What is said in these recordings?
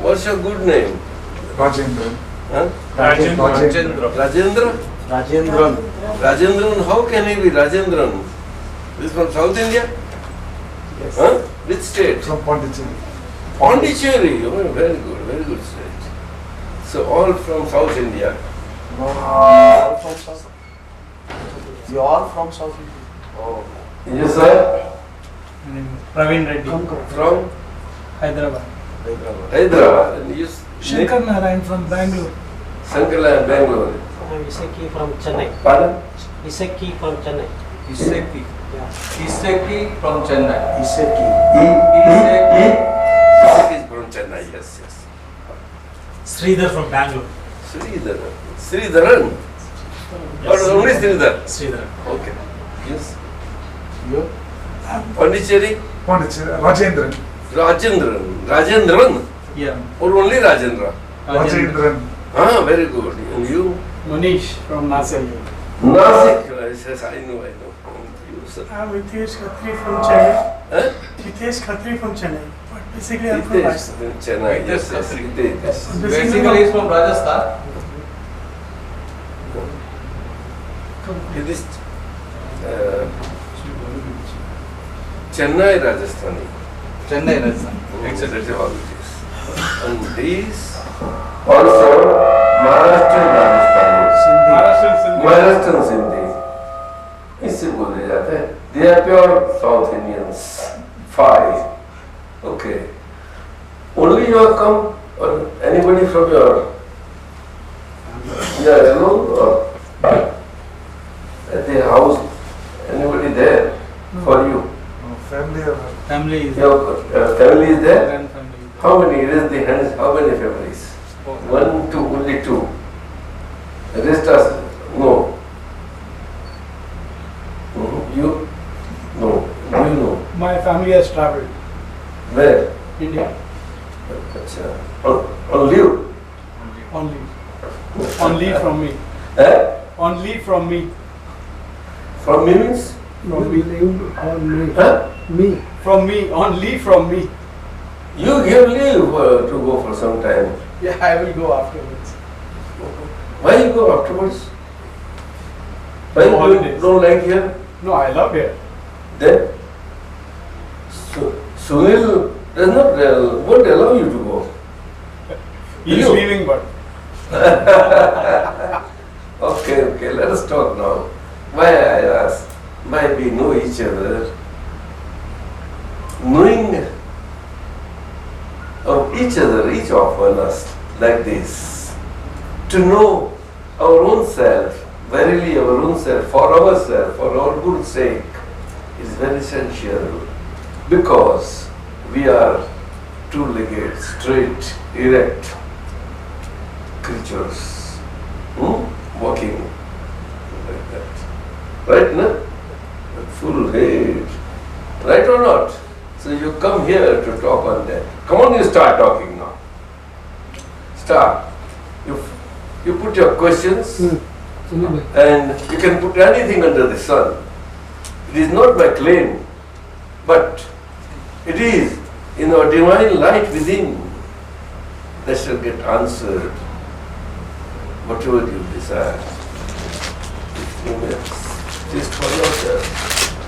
What's your good name? Rajendra. Huh? Rajendra. Rajendran, how can he be Rajendran? This is from South India? Yes. Huh? Which state? From Pondicherry. Pondicherry. Oh, very good state. So all from South India. All from South. You all from South India. Oh. Yes, sir. Praveen Reddy. From Hyderabad. Hyderabad. And you Shankar Narayan from Bangalore. Sankala and Bangalore. Iseki from Chennai. Pardon? Iseki from Chennai. Iseki. Yeah. Iseki from Chennai. Iseki. Iseki is from Chennai, yes. Sridhar from Bangalore. Sridharan. Or only Sridhar? Sridhar. Okay. Yes. You? Pondicherry? Pondicherry. Rajendran. Rajendran? Yeah. Or only Rajendra? Rajendran. Ah, very good. And you? Manish from Nasir. Nasik. Yes, I know. You, sir. I'm Ritesh Khatri from Chennai. Huh? Ritesh Khatri from Chennai. But basically I'm from Ritesh Rajasthan. in Chennai. Yes. Ritesh. Basically, he's from Rajasthan. It is Chennai, Rajasthani. Chennai, Rajasthan. Etc. All it is. And these also Maharashtrian Rajasthani. Maharashtrian Sindhi. इससे बोले जाते हैं. They are pure South Indians. 5. Okay. Only you have come, or anybody from your? Yeah, alone or at the house? Anybody there for you? Family. Family is Your family is there? grand family. How many? Raise the hands. How many families? 1, 2, only 2. The rest are no. You? No. Do you know? My family has traveled. Where? India. Achha. On leave? Only. Only from me. Eh? Only from me. From me means? From me. On me. Huh? Me. From me. Only from me. You give leave to go for some time. Yeah, I will go afterwards. Why you go afterwards? Why No you holidays. don't like here? No, I love here. Then Sunil does not won't allow you to go. He is You? leaving, but Okay, let us talk now. Why I ask? Why we know each other? Knowing of each other, each of us like this, to know our own self, verily our own self, for ourselves, for our good sake, is very essential, because we are two-legged, straight, erect creatures, walking like that. Right, no? With full head. Right or not? So you come here to talk on that. Come on, you start talking now. Start. You put your questions, and you can put anything under the sun. It is not my claim, but it is in our divine light within that shall get answered, whatever you desire. Just for yourself.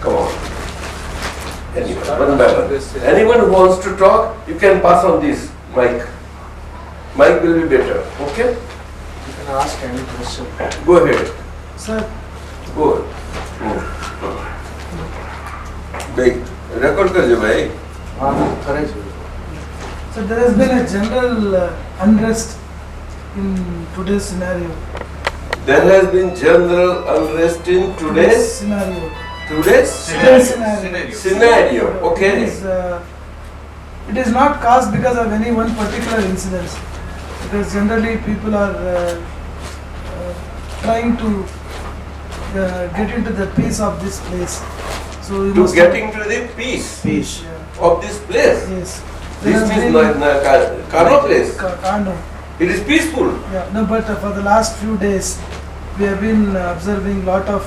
Come on. Anyone who wants to talk, you can pass on this mic. Mic will be better. Okay? You can ask any question. Go ahead. Sir, Go ahead. Bhai, record kar jo bhai. Correct. so there has been a general unrest in today's scenario. There has been general unrest in today's scenario. Scenario. Okay. It is not caused because of any one particular incident. Because generally people are trying to get into the peace of this place. So you To must getting to the peace Yeah. of this place. Yes. This is Kano place. Kano. It is peaceful. Yeah. No, but for the last few days, we have been observing lot of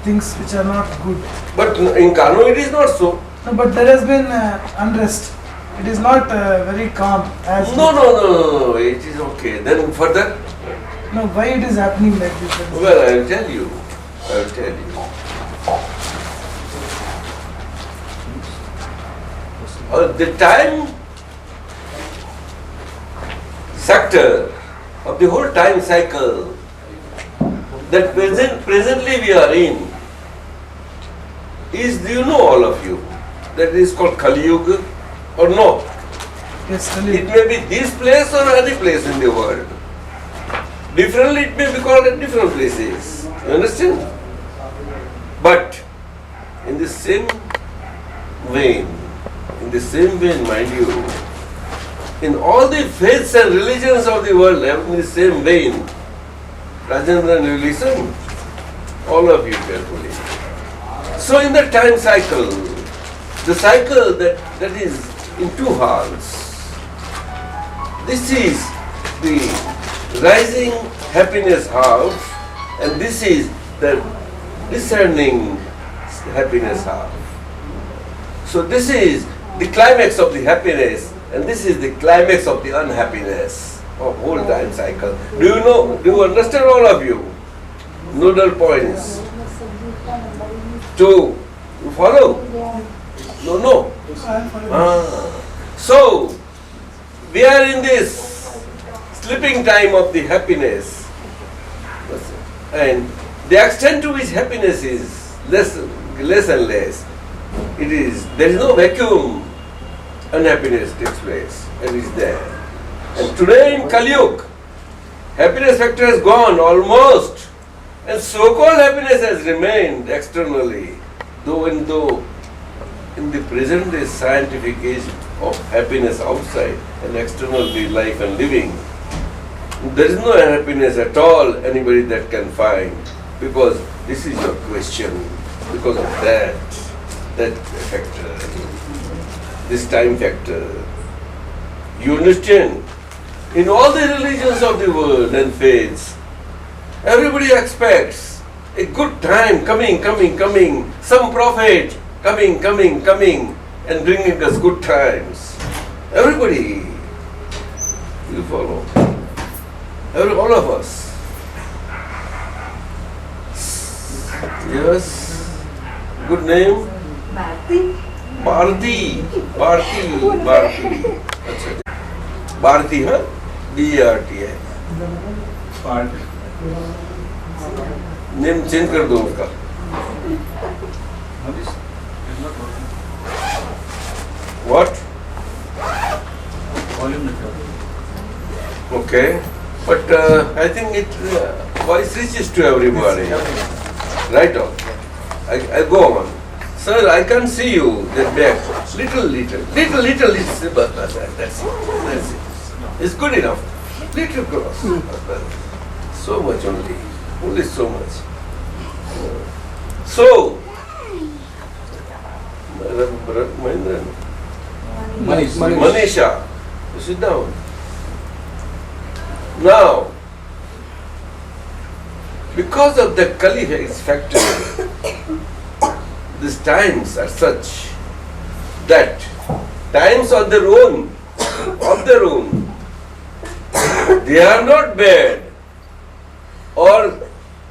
things which are not good. But in Kano it is not so. No, but there has been unrest. It is not very calm as. No, it is okay. Then further? No, why it is happening like this? Well, I will tell you. The time sector of the whole time cycle that presently we are in is, do you know, all of you, that is called Kali Yuga or no? Yes, It Kali. may be this place or any place in the world. Differently it may be called at different places. You understand? But in the same vein, mind you, in all the faiths and religions of the world, in the same vein, Rajendra, you listen, all of you carefully. So in the time cycle, the cycle that is in two halves, this is the rising happiness half, and this is the discerning happiness half. So this is the climax of the happiness, and this is the climax of the unhappiness of whole time cycle. Do you know? Do you understand, all of you? Nodal points. You follow? No. So we are in this sleeping time of the happiness, and the extent to which happiness is less and less. There is no vacuum. Unhappiness takes place, and is there. And today in Kali Yuga, happiness factor has gone almost, and so-called happiness has remained externally, though in the present day scientific age of happiness outside and externally life and living, there is no happiness at all anybody that can find, because this is your question, because of that factor, this time factor. You understand? In all the religions of the world and faiths, everybody expects a good time coming, some prophet coming, and bringing us good times. Everybody, you follow. All of us. Yes. Good name? Bharti. अच्छा. Bharti, huh? B-R-T-I. Name change कर दो उसका. What? Okay, but I think voice reaches to everybody. Right on. I go on. Sir, I can't see you. That back. Little. That's it. It's good enough. Little cross. So much only so much. So, Manisha, you sit down. Now, because of the Kali factor, these times are such that times on their own, they are not bad, or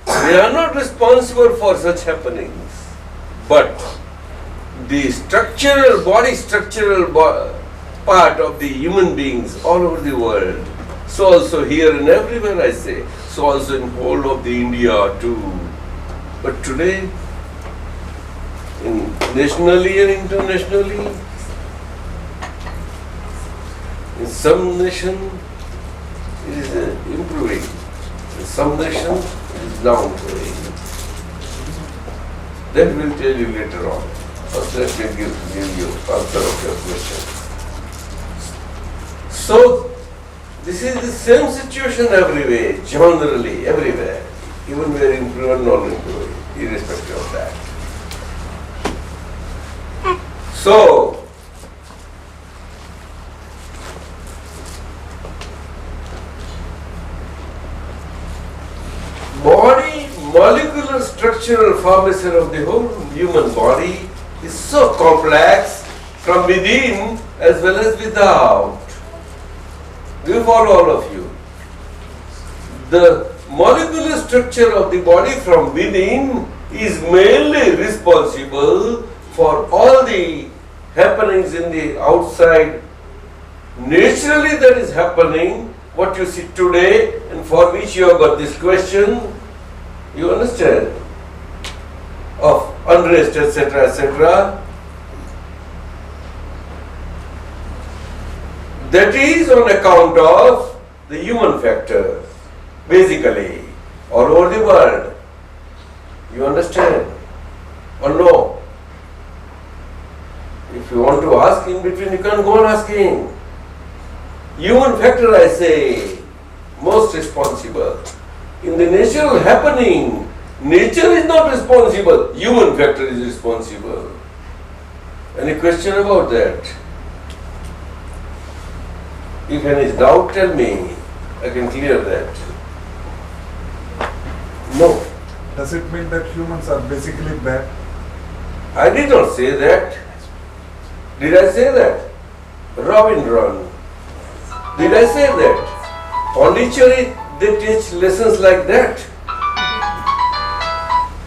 they are not responsible for such happenings, but the structural part of the human beings all over the world, so also here and everywhere I say, so also in whole of the India too. But today, nationally and internationally, in some nation it is improving, in some nation it is downgrading. That will tell you later on. First let me give you answer of your question. So, this is the same situation everywhere, generally, everywhere, even where improved or non-improved, irrespective of that. So, body, molecular structural formation of the whole human body is so complex from within as well as without. Do you follow, all of you? The molecular structure of the body from within is mainly responsible for all the happenings in the outside. Naturally that is happening, what you see today and for which you have got this question, you understand, of unrest, etc., etc. That is on account of the human factors, basically, all over the world. You understand? Or no? If you want to ask in between, you can go on asking. Human factor, I say, most responsible. In the natural happening, nature is not responsible, human factor is responsible. Any question about that? If any doubt, tell me. I can clear that. No. Does it mean that humans are basically bad? I did not say that. Did I say that? Ravindran. Did I say that? Pondicherry, they teach lessons like that.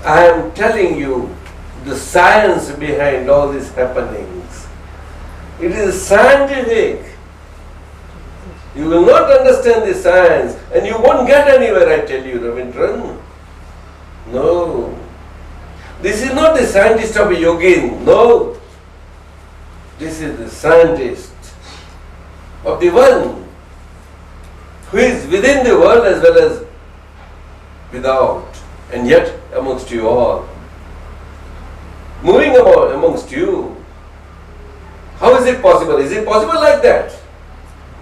I am telling you the science behind all these happenings. It is scientific. You will not understand the science and you won't get anywhere, I tell you, Ravindran. No. This is not the scientist of a yogin. No. This is the scientist of the one who is within the world as well as without, and yet amongst you all. Moving about amongst you. How is it possible? Is it possible like that?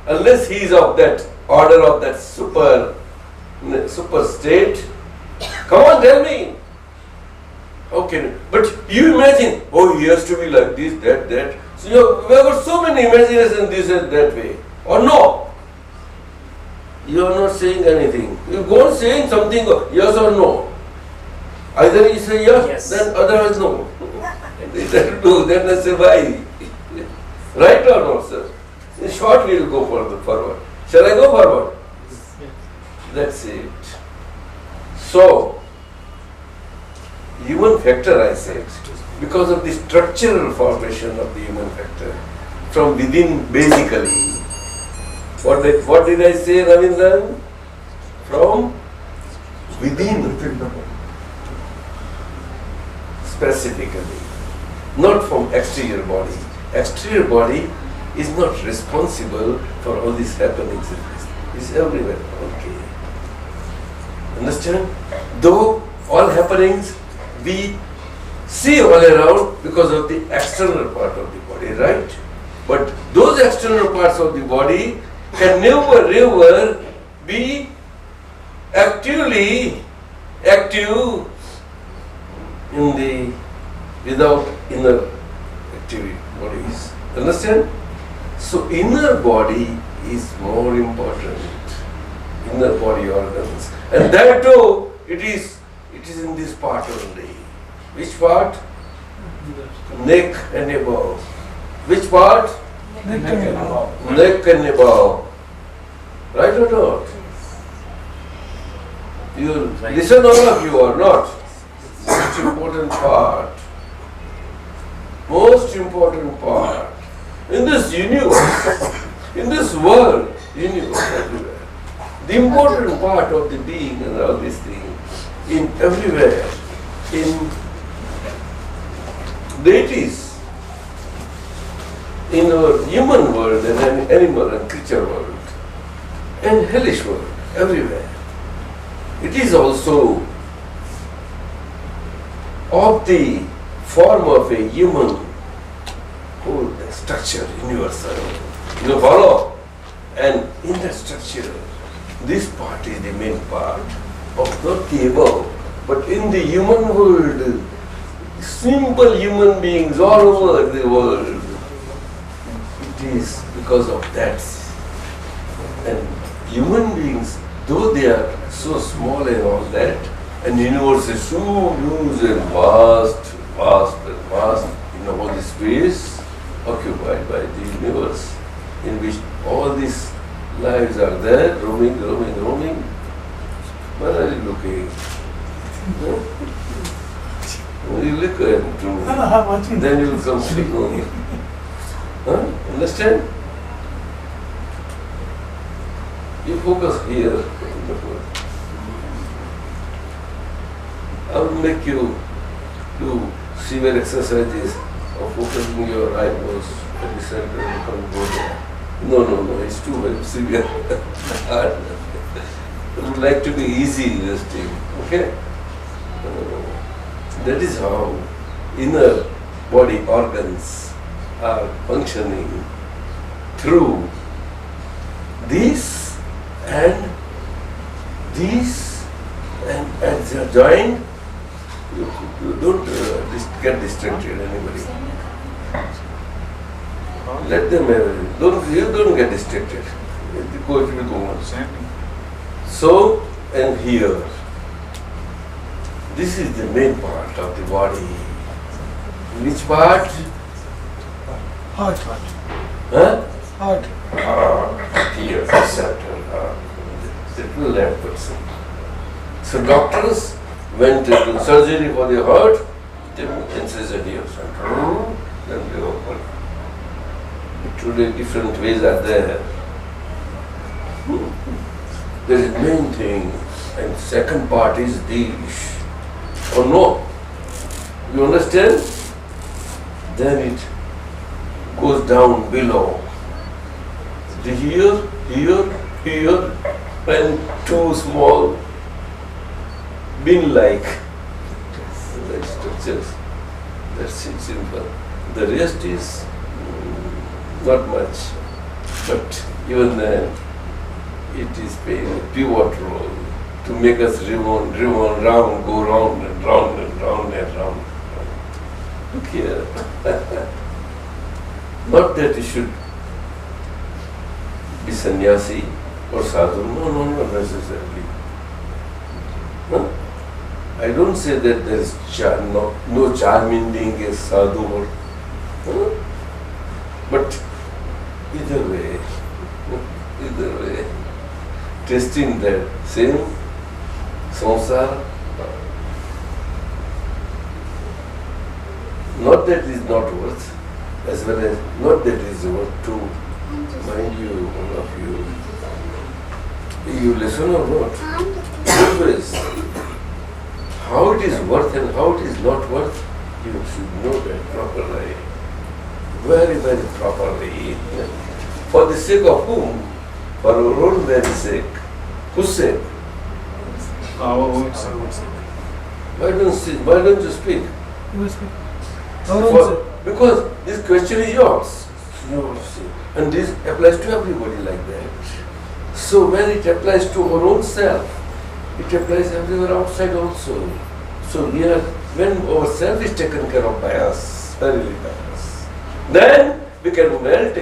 Unless he is of that order of that super state. Come on, tell me. Okay, but you imagine, oh, he has to be like this, that. So we have got so many imaginations this and that way. Or no? You are not saying anything. You go on saying something, yes or no. Either you say yes, then otherwise no. Then I say why? Right or not, sir? In short, we will go forward. Shall I go forward? That's it. So, human factor, I said, because of the structural formation of the human factor, from within, basically. What did I say, Ravindran? From within, Within the body. specifically, not from exterior body. Exterior body is not responsible for all these happenings. It's everywhere. Okay. Understand? Though all happenings we see all around because of the external part of the body, right? But those external parts of the body can never be active in the without inner active bodies. Understand? So inner body is more important. Inner body organs. And that too, it is in this part only. Which part? Neck and above. Which part? Neck and above. Neck and above. Right or not? You listen, all of you, or not? Most important part. Most important part. In this universe, in this world, universe, everywhere. The important part of the being and all these things, in everywhere, in deities, in our human world and animal and creature world, and hellish world, everywhere. It is also of the form of a human whole structure, universal. You follow? And in that structure, this part is the main part of not the above, but in the human world, simple human beings all over the world. It is because of that. And human beings, though they are so small and all that, and the universe is so huge and vast, in all the space, occupied by the universe in which all these lives are there, roaming, roaming, roaming. Where are you looking? No? You look at No, no, I'm watching. then you will come to know me. Huh? Understand? You focus here. I will make you do severe exercises of focusing your eyeballs at the center and come go there. No, it's too very severe. I would like to be easy this thing. Okay? That is how inner body organs are functioning through this and as they are joined, you don't get distracted, anybody. Let them you don't get distracted. The coach will go on. So, and here, this is the main part of the body. Which part? Heart. Huh? Heart. Here, the center, the left person. So doctors went to do surgery for the heart, they incision here, center, then they open. Today different ways are there. There is main thing, and second part is this. Or no? You understand? Then it goes down below. The here, and two small bin-like structures. That's it, simple. The rest is not much, but even then, it is playing a pivot role to make us revolve round, go round and round and round and round. Look here. Not that you should be sannyasi or sadhu. No, not necessarily. No? I don't say that there is no charming being a sadhu or. But either way, testing that same samsara, not that it is not worth, as well as not that it is worth to, mind you, all of you. You listen or not? Always. How it is worth and how it is not worth, you should know that properly. Very, very properly. For the sake of whom? For our own very sake. Whose sake? Our own sake. Why don't you speak? You will speak. Our own self. Because this question is yours. And this applies to everybody like that. So when it applies to our own self, it applies everywhere outside also. So here, when our self is taken care of by us, thoroughly by us, then we can well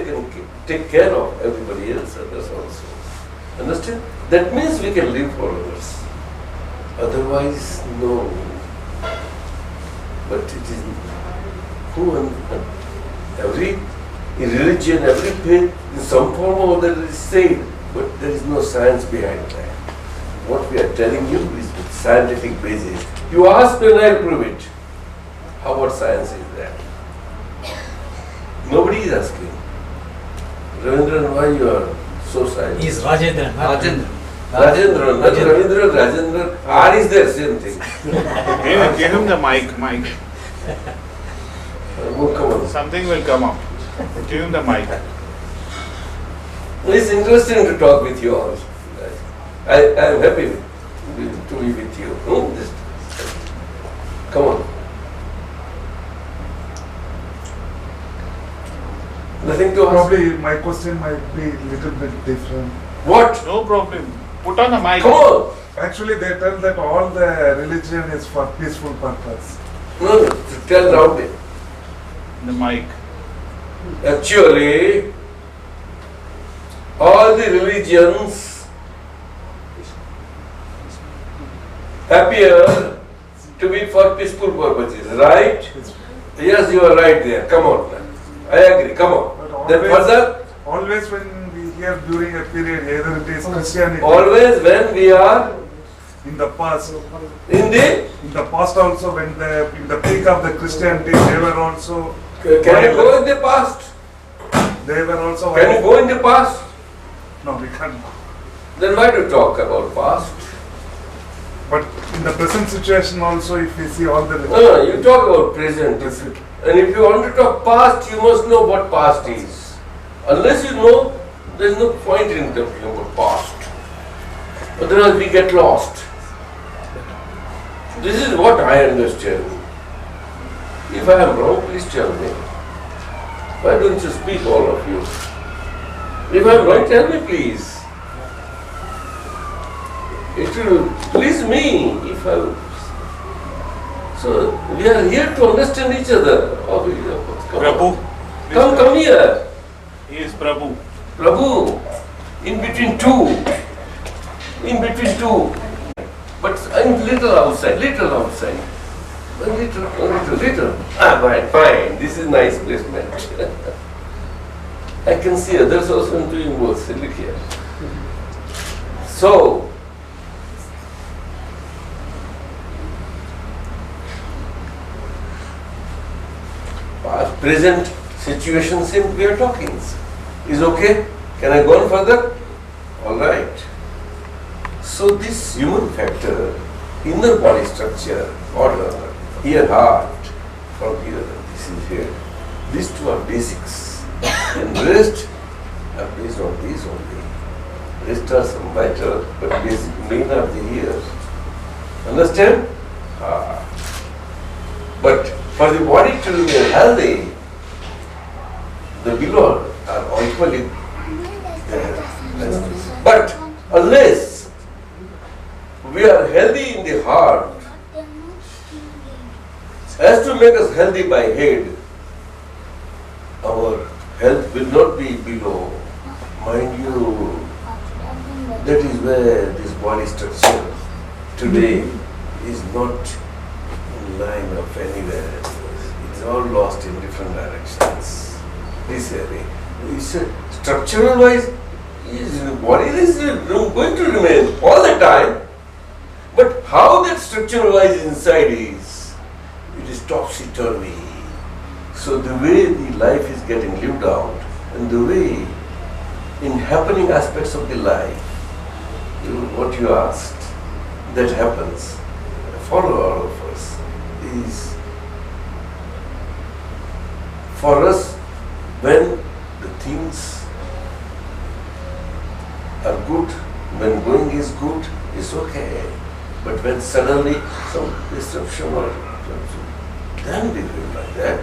take care of everybody else, others also. Understand? That means we can live for others. Otherwise, no. But it is every religion, every faith, in some form or other is said, but there is no science behind that. What we are telling you is with scientific basis. You ask and I'll prove it. How about science is that? Nobody is asking. Ravindran, why you are so silent? He is Rajendra. Rajendra, not Ravindra, Rajendra. R is there, same thing. Give him the mic. Oh, come on. Something will come up. Give him the mic. It's interesting to talk with you all. I am happy to be with you. Just come on. Nothing to ask. Probably my question might be a little bit different. What? No problem. Put on the mic. Come on. Actually, they tell that all the religion is for peaceful purpose. No, tell loudly. The mic. Actually, all the religions appear to be for peaceful purposes, right? Yes, you are right there. Come on. I agree. Come on. But Then further, always when we hear during a period, either it is Christianity, always when we are in the past, in in the past also when in the peak of the Christianity, they were also, can you go in the past? they were also. Can you go in the past? No, we can't. Then why do you talk about past? But in the present situation also, if we see all the No, you talk about present. And if you want to talk past, you must know what past is. Unless you know, there is no point in talking about past. Otherwise we get lost. This is what I understand. If I am wrong, please tell me. Why don't you speak, all of you? If I am wrong, tell me please. It will please me if I... So, we are here to understand each other. Oh, Prabhu. Come here. He is Prabhu. Prabhu, in between two. In between two. But I'm little outside. Little. Fine. This is nice placement. I can see others also doing both. Look here. So, present situation since we are talking. Is okay? Can I go on further? Alright. So this human factor, inner body structure, order, here heart, from here, this is here. These two are basics. And rest are based on these only. Rest are some vital, but basic main are the here. Understand? But for the body to remain healthy, the below are equally there. But unless we are healthy in the heart, as to make us healthy by head, our health will not be below. Mind you, that is where this body structure today is not in line of anywhere. It's all lost in different directions. This area. Structural wise, the body is going to remain all the time. But how that structural wise inside is, it is topsy-turvy. So the way the life is getting lived out and the way in happening aspects of the life, what you asked, that happens, follow all of us, is for us when the things are good, when going is good, it's okay. But when suddenly some disruption or then we feel like that.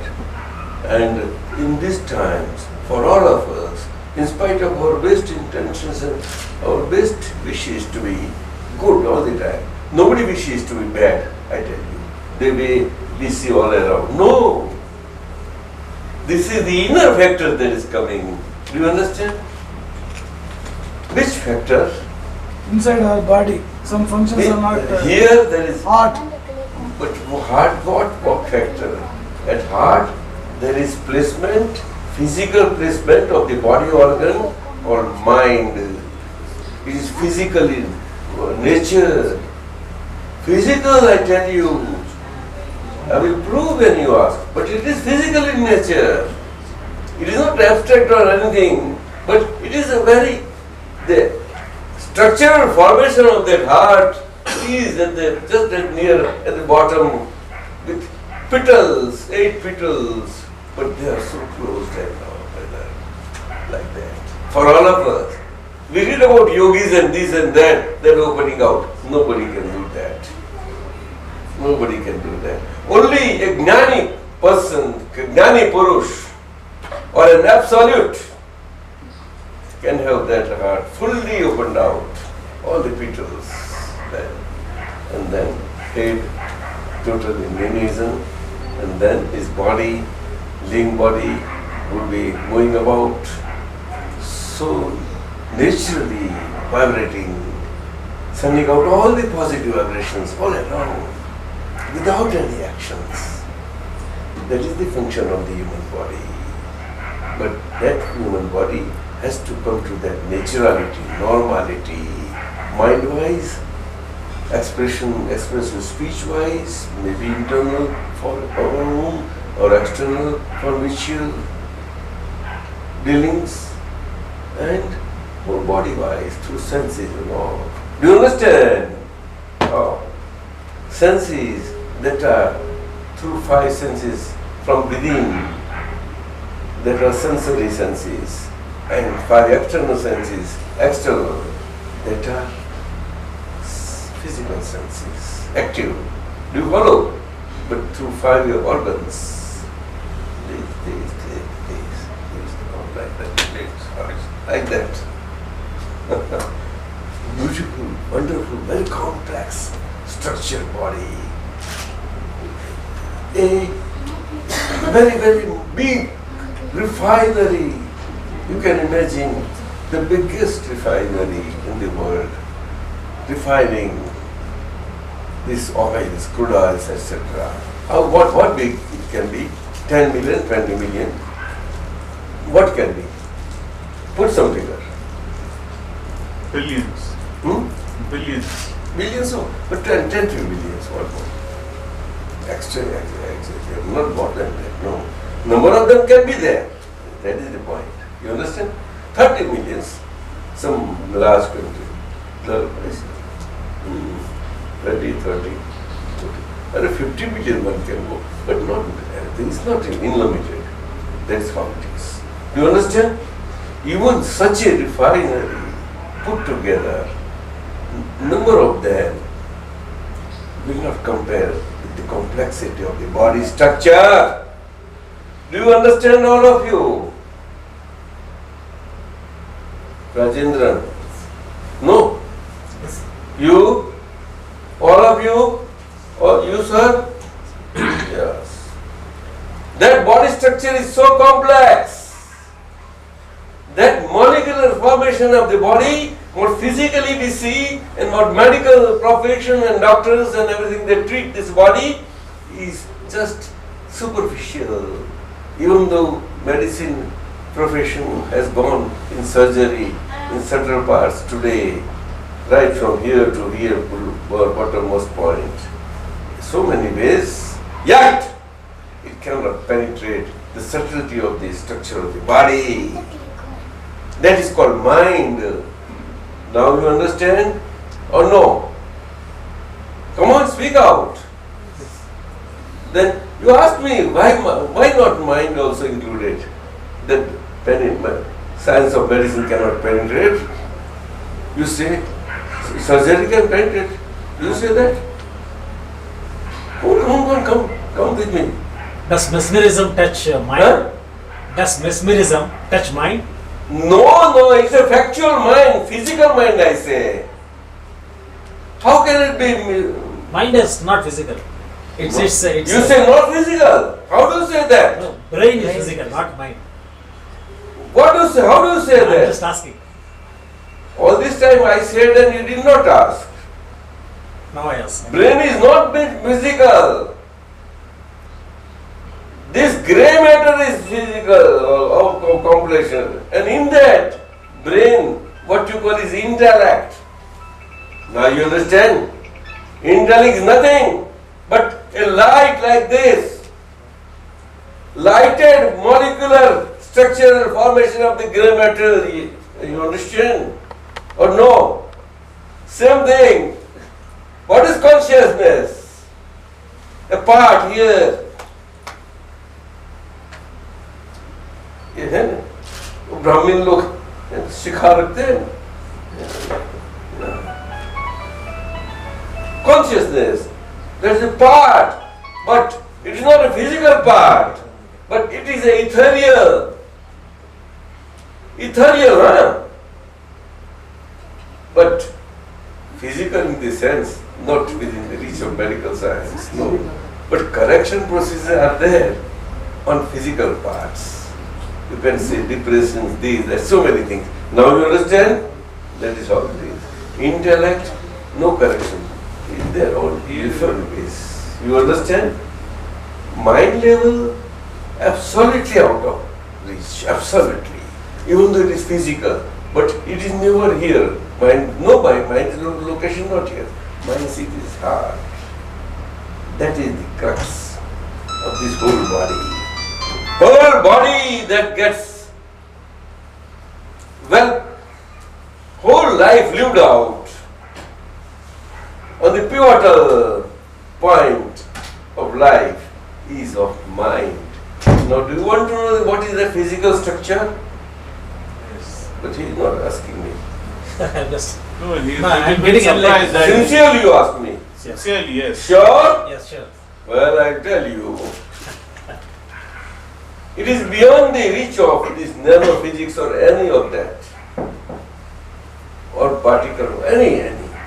And in these times, for all of us, in spite of our best intentions and our best wishes to be good all the time, nobody wishes to be bad, I tell you. The way we see all around. No! This is the inner factor that is coming. Do you understand? Which factor? Inside our body, some functions are not. Here there is Heart. But heart, what factor? At heart, there is placement, physical placement of the body organ or mind. It is physically, nature. Physical, I tell you. I will prove when you ask. But it is physical in nature. It is not abstract or anything. But it is a very, the structural formation of that heart is at the, just at the bottom with petals, 8 petals. But they are so closed right now, like that. For all of us. We read about yogis and this and that, they're opening out. Nobody can do that. Nobody can do that. Only a Gnani person, Gnani Purush, or an absolute can have that heart fully opened out, all the petals then, and then head total in Gnaniism, and then his body, living body, will be moving about so naturally vibrating, sending out all the positive vibrations all around without any actions. That is the function of the human body. But that human body has to come to that naturality, normality, mind-wise, expression speech-wise, maybe internal for our own or external for mutual dealings, and whole body-wise through senses and all. Do you understand? Oh. Senses that are through five senses from within, that are sensory senses, and five external senses, external, that are physical senses, active. Do you follow? But through five organs, these, all like that. Beautiful, wonderful, very complex, structured body. A very, very big refinery. You can imagine the biggest refinery in the world, refining these oils, crude oils, etc. What big it can be? 10 million, 20 million. What can be? Put some figure. Billions. Billions. Billions of, but 10 to billions, what more? Extra, not more than that, no. Number of them can be there. That is the point. You understand? 30 millions, some large country. 20, 30, 40. And 50 million one can go, but not, it's not unlimited. That's how it is. Do you understand? Even such a refinery put together, number of them will not compare with the complexity of the body structure. Do you understand, all of you? Rajendran? No? You? All of you? Or you, sir? Yes. That body structure is so complex. That molecular formation of the body, what physically we see and what medical profession and doctors and everything they treat this body is just superficial. Even though medicine profession has gone in surgery in several parts today, right from here to here, bottommost point, so many ways, yet it cannot penetrate the subtlety of the structure of the body. That is called mind. Now you understand or no? Come on, speak out. Then you ask me, why not mind also included? That science of medicine cannot penetrate. You say surgery can penetrate. You say that? Come with me. Does mesmerism touch mind? Huh? Does mesmerism touch mind? No, it's a factual mind, physical mind, I say. How can it be? Mind is not physical. It's You say not physical. How do you say that? No, brain is physical, not mind. What do you say? How do you say I'm that? just asking. All this time I said and you did not ask. Now I ask. Brain is not physical. This grey matter is physical of completion, and in that brain, what you call is intellect. Now you understand? Intellect is nothing but a light like this, lighted molecular structural formation of the grey matter. You understand? Or no? Same thing. What is consciousness? A part here. ये है ना, ब्राह्मण लोग सिखा रखते हैं consciousness, there is a part, but it is not a physical part, but it is a ethereal, huh? But physical in the sense, not within the reach of medical science, no. But correction processes are there on physical parts. You can say depressions, these, there's so many things. Now you understand? That is how it is. Intellect, no correction. They are all different ways. You understand? Mind level, absolutely out of reach, absolutely. Even though it is physical, but it is never here. Mind, no, my mind location not here. Mind seat is heart. That is the crux of this whole body. Whole body that gets, well, whole life lived out on the pivotal point of life is of mind. Now, do you want to know what is the physical structure? Yes. But he is not asking me. I'm just. No, he's No, a I'm little bit getting surprised enlightened. that. Sincerely, you ask me. Sincerely, yes. Sure? Yes, sure. Well, I tell you, it is beyond the reach of this nanophysics or any of that, or particle, any.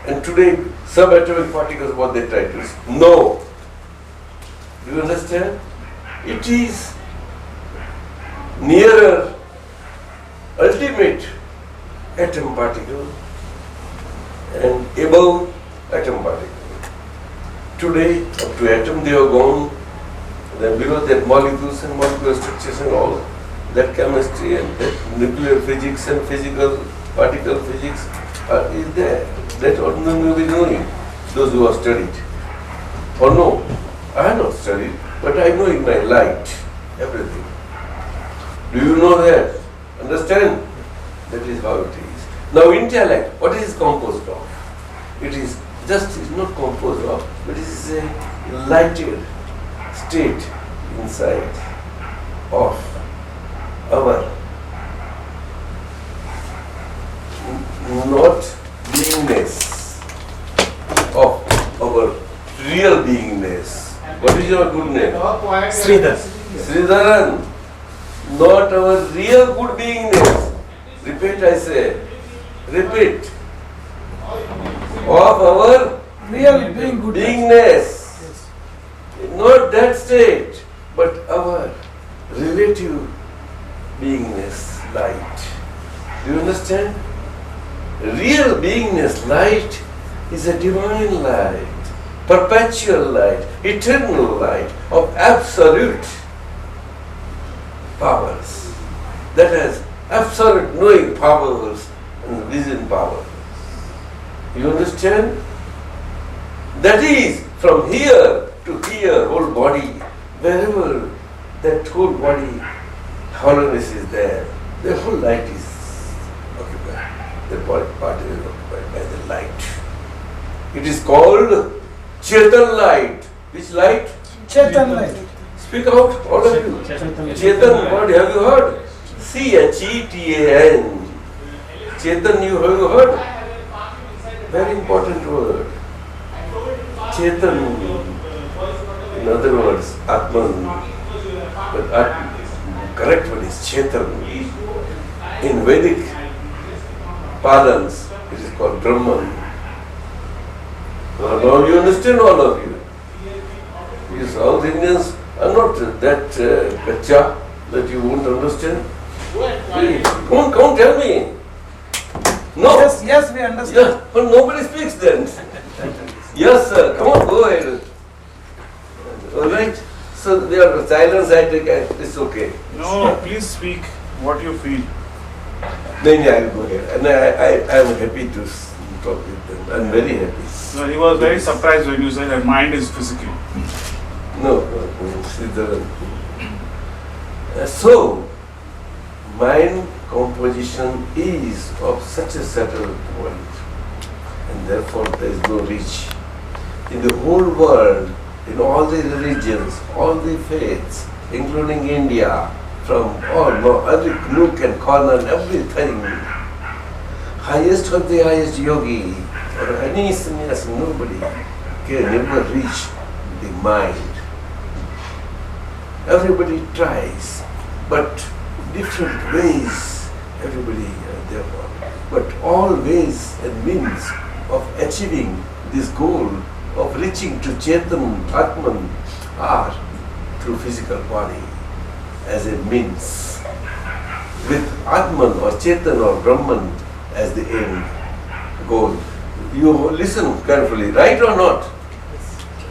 And today, subatomic particles, what they try to do. No. Do you understand? It is nearer ultimate atom particle and above atom particle. Today, up to atom they have gone, then below that molecules and molecular structures and all, that chemistry and that nuclear physics and physical particle physics is there. That ordinarily we know it, those who have studied. Or no, I have not studied, but I know in my light everything. Do you know that? Understand? That is how it is. Now intellect, what is it composed of? It is just, it's not composed of, but it is a lighted state inside of our not beingness, of our real beingness. What is your good name? Sridhar. Sridharan, not our real good beingness. Repeat, I say. Repeat. Of our Real being good. beingness. Not that state, but our relative beingness, light. Do you understand? Real beingness, light, is a divine light, perpetual light, eternal light of absolute powers. That has absolute knowing powers and vision powers. You understand? That is from here to here, whole body, wherever that whole body hollowness is there, the whole light is occupied. The body part is occupied by the light. It is called Chetan light. Which light? Chetan light. Speak out, all of you. Chetan, what have you heard? Chetan. Chetan, you have you heard? Very important word. Chetan, in other words, Atman. But correct word is Chetan. In Vedic parlance, it is called Brahman. Now you understand, all of you. You South Indians are not that kacha that you won't understand. Come on, tell me. No. Yes, we understand. Yes, but nobody speaks then. Yes, sir. Come on, go ahead. All right. So they are silence. I take it. It's okay. No, please speak what you feel. Then I will go ahead, and I am happy to talk with them. I'm very happy. No, he was very surprised when you said that mind is physical. No. So, mind composition is of such a subtle point, and therefore there is no reach. In the whole world, in all the religions, all the faiths, including India, from every nook and corner and everything, highest of the highest yogi or any sannyasi, nobody can ever reach the mind. Everybody tries, but different ways, everybody therefore. But all ways and means of achieving this goal of reaching to Chetan, Atman, are through physical body as a means, with Atman or Chetan or Brahman as the end goal. You listen carefully, right or not?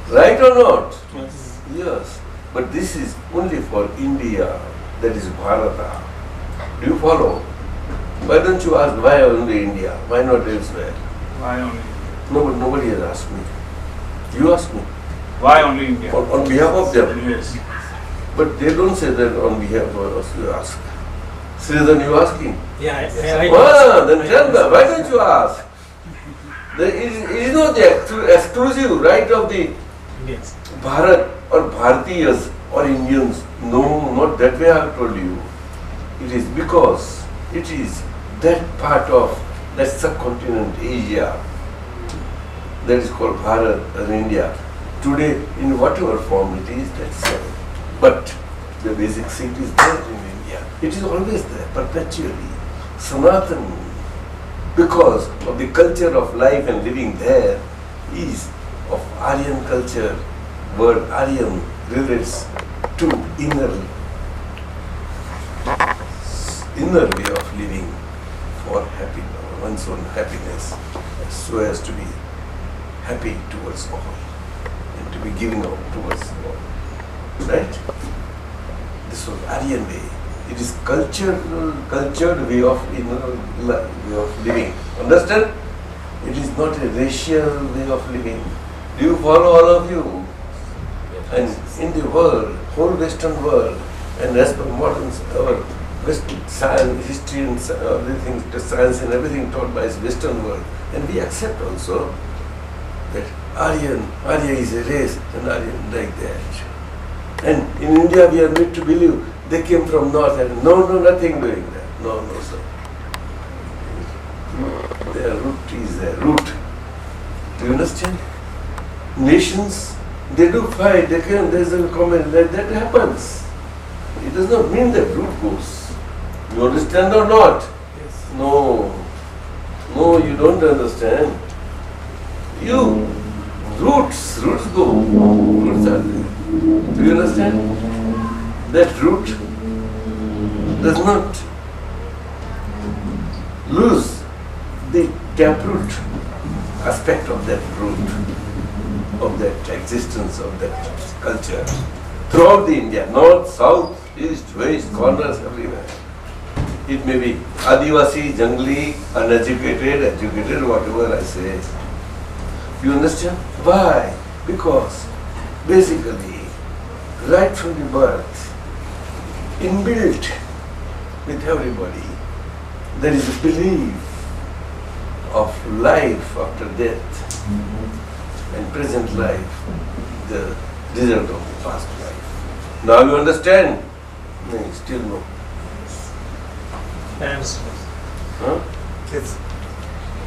Right or not? Yes. Yes. But this is only for India. That is Bharata. Do you follow? Why don't you ask why only India? Why not elsewhere? Why only? Nobody has asked me. You ask me. Why only India? On behalf of them. Yes. But they don't say that on behalf of us you ask. Sridhar, you asking? Yeah, I Then tell them, why don't you ask? It is not the exclusive right of the Indians. Bharat or Bharatiyas or Indians. No, not that way I have told you. It is because it is that part of that subcontinent Asia that is called Bharat or India. Today, in whatever form it is, that's all. But the basic seat is there in India. It is always there, perpetually. Sanatan, because of the culture of life and living there, is of Aryan culture. Word Aryan relates to inner way of living for one's own happiness, so as to be happy towards all and to be giving out towards all. Right? This was Aryan way. It is cultured way of living. Understand? It is not a racial way of living. Do you follow, all of you? And in the world, whole Western world, and as per modern our Western science, history and everything, the science and everything taught by the Western world, and we accept also that Arya is a race, and Aryan like that. And in India we are made to believe they came from north, and no, nothing doing that. No, sir. Their root is their root. Do you understand? Nations, they do fight, they can, there's a comment that happens. It does not mean that root goes. You understand or not? Yes. No, you don't understand. Roots go. Roots are there. Do you understand? That root does not lose the taproot aspect of that root, of that existence, of that culture. Throughout the India, north, south, east, west, corners, everywhere. It may be Adivasi, Jangli, uneducated, educated, whatever I say. You understand? Why? Because basically, right from the birth, inbuilt with everybody, there is a belief of life after death and present life, the result of the past life. Now you understand? No, still no. I understand. Huh? Yes.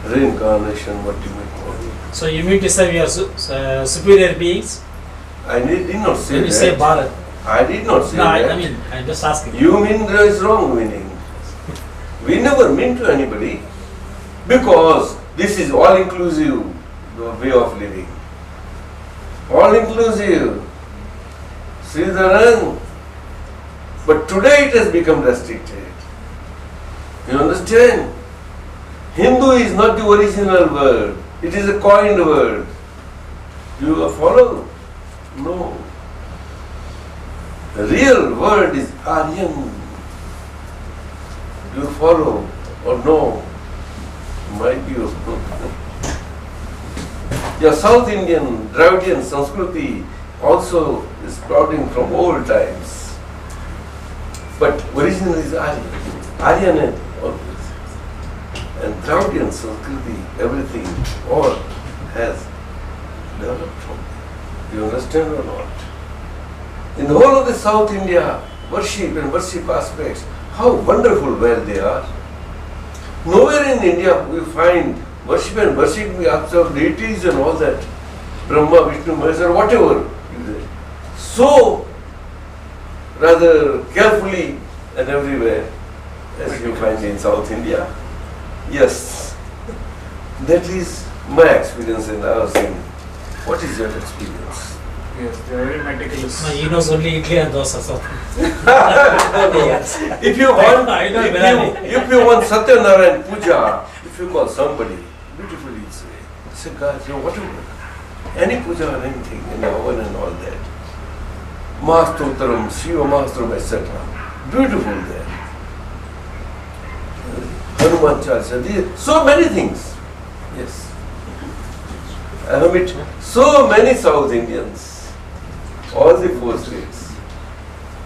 Reincarnation, what do you mean? So you mean to say we are superior beings? I did not say When you that. say Bharat. I did not say No, that. I mean, I'm just asking. You mean there is wrong meaning. We never mean to anybody, because this is all inclusive way of living. All inclusive. Sridharan. But today it has become restricted. You understand? Hindu is not the original word. It is a coined word. You follow? No. The real word is Aryan. Do you follow or no? Might be your Your South Indian, Dravidian Sanskriti also is sprouting from old times. But origin is Aryan. Aryan and all this. And Dravidian Sanskriti, everything, all has developed from there. Do you understand or not? In the whole of the South India, worship and worship aspects, how wonderful where they are. Nowhere in India we find worship and worship, we observe deities and all that, Brahma, Vishnu, Maheshwara, whatever. So, rather carefully and everywhere, as you find in South India. Yes, that is my experience and I was saying, what is your experience? Yes, they are very meticulous. No, he knows only Idli and dosa. So. If you want, I know Bellani. if you want Satyanarayan Puja, if you call somebody, beautifully say God, you know, whatever, any puja or anything, in the oven and all that, Mahastotram, Shiva Mahastotram, etc. Beautiful there. Hanuman Chalisa, so many things. Yes. I have met so many South Indians, all the 4 states.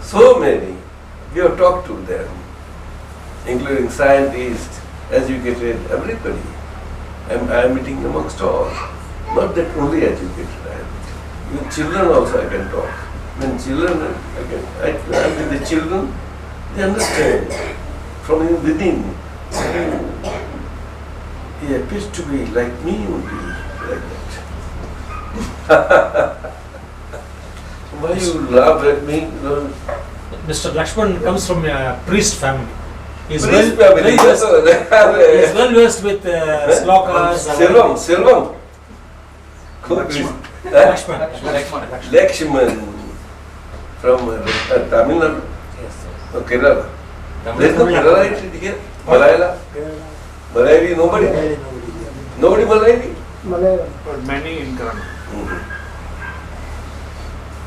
So many. We have talked to them, including scientists, educated, everybody. I am meeting amongst all. Not that only educated I am. Even children also I can talk. When children, I am with the children, they understand from within. He appears to be like me only, like that. Why you laugh at me? Mr. Lakshman comes from a priest family. He's Priest well, family, well versed, yes. he's well versed with slokas. Silvam. Lakshman. Lakshman from Tamil Nadu. Yes. Kerala. There is no Kerala here? Malayala? Malayali, nobody? Nobody Malayali? But many in Kano.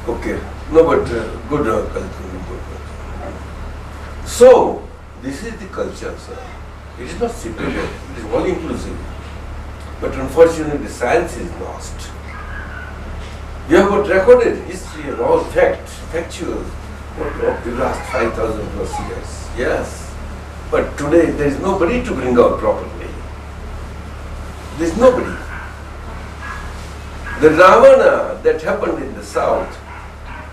Okay. No, but good culture. So, this is the culture, sir. It is not superior, it is all inclusive. But unfortunately, science is lost. You have got recorded history and all factual of the last 5,000 plus years. Yes. But today, there is nobody to bring out properly. There is nobody. The Ravana that happened in the south,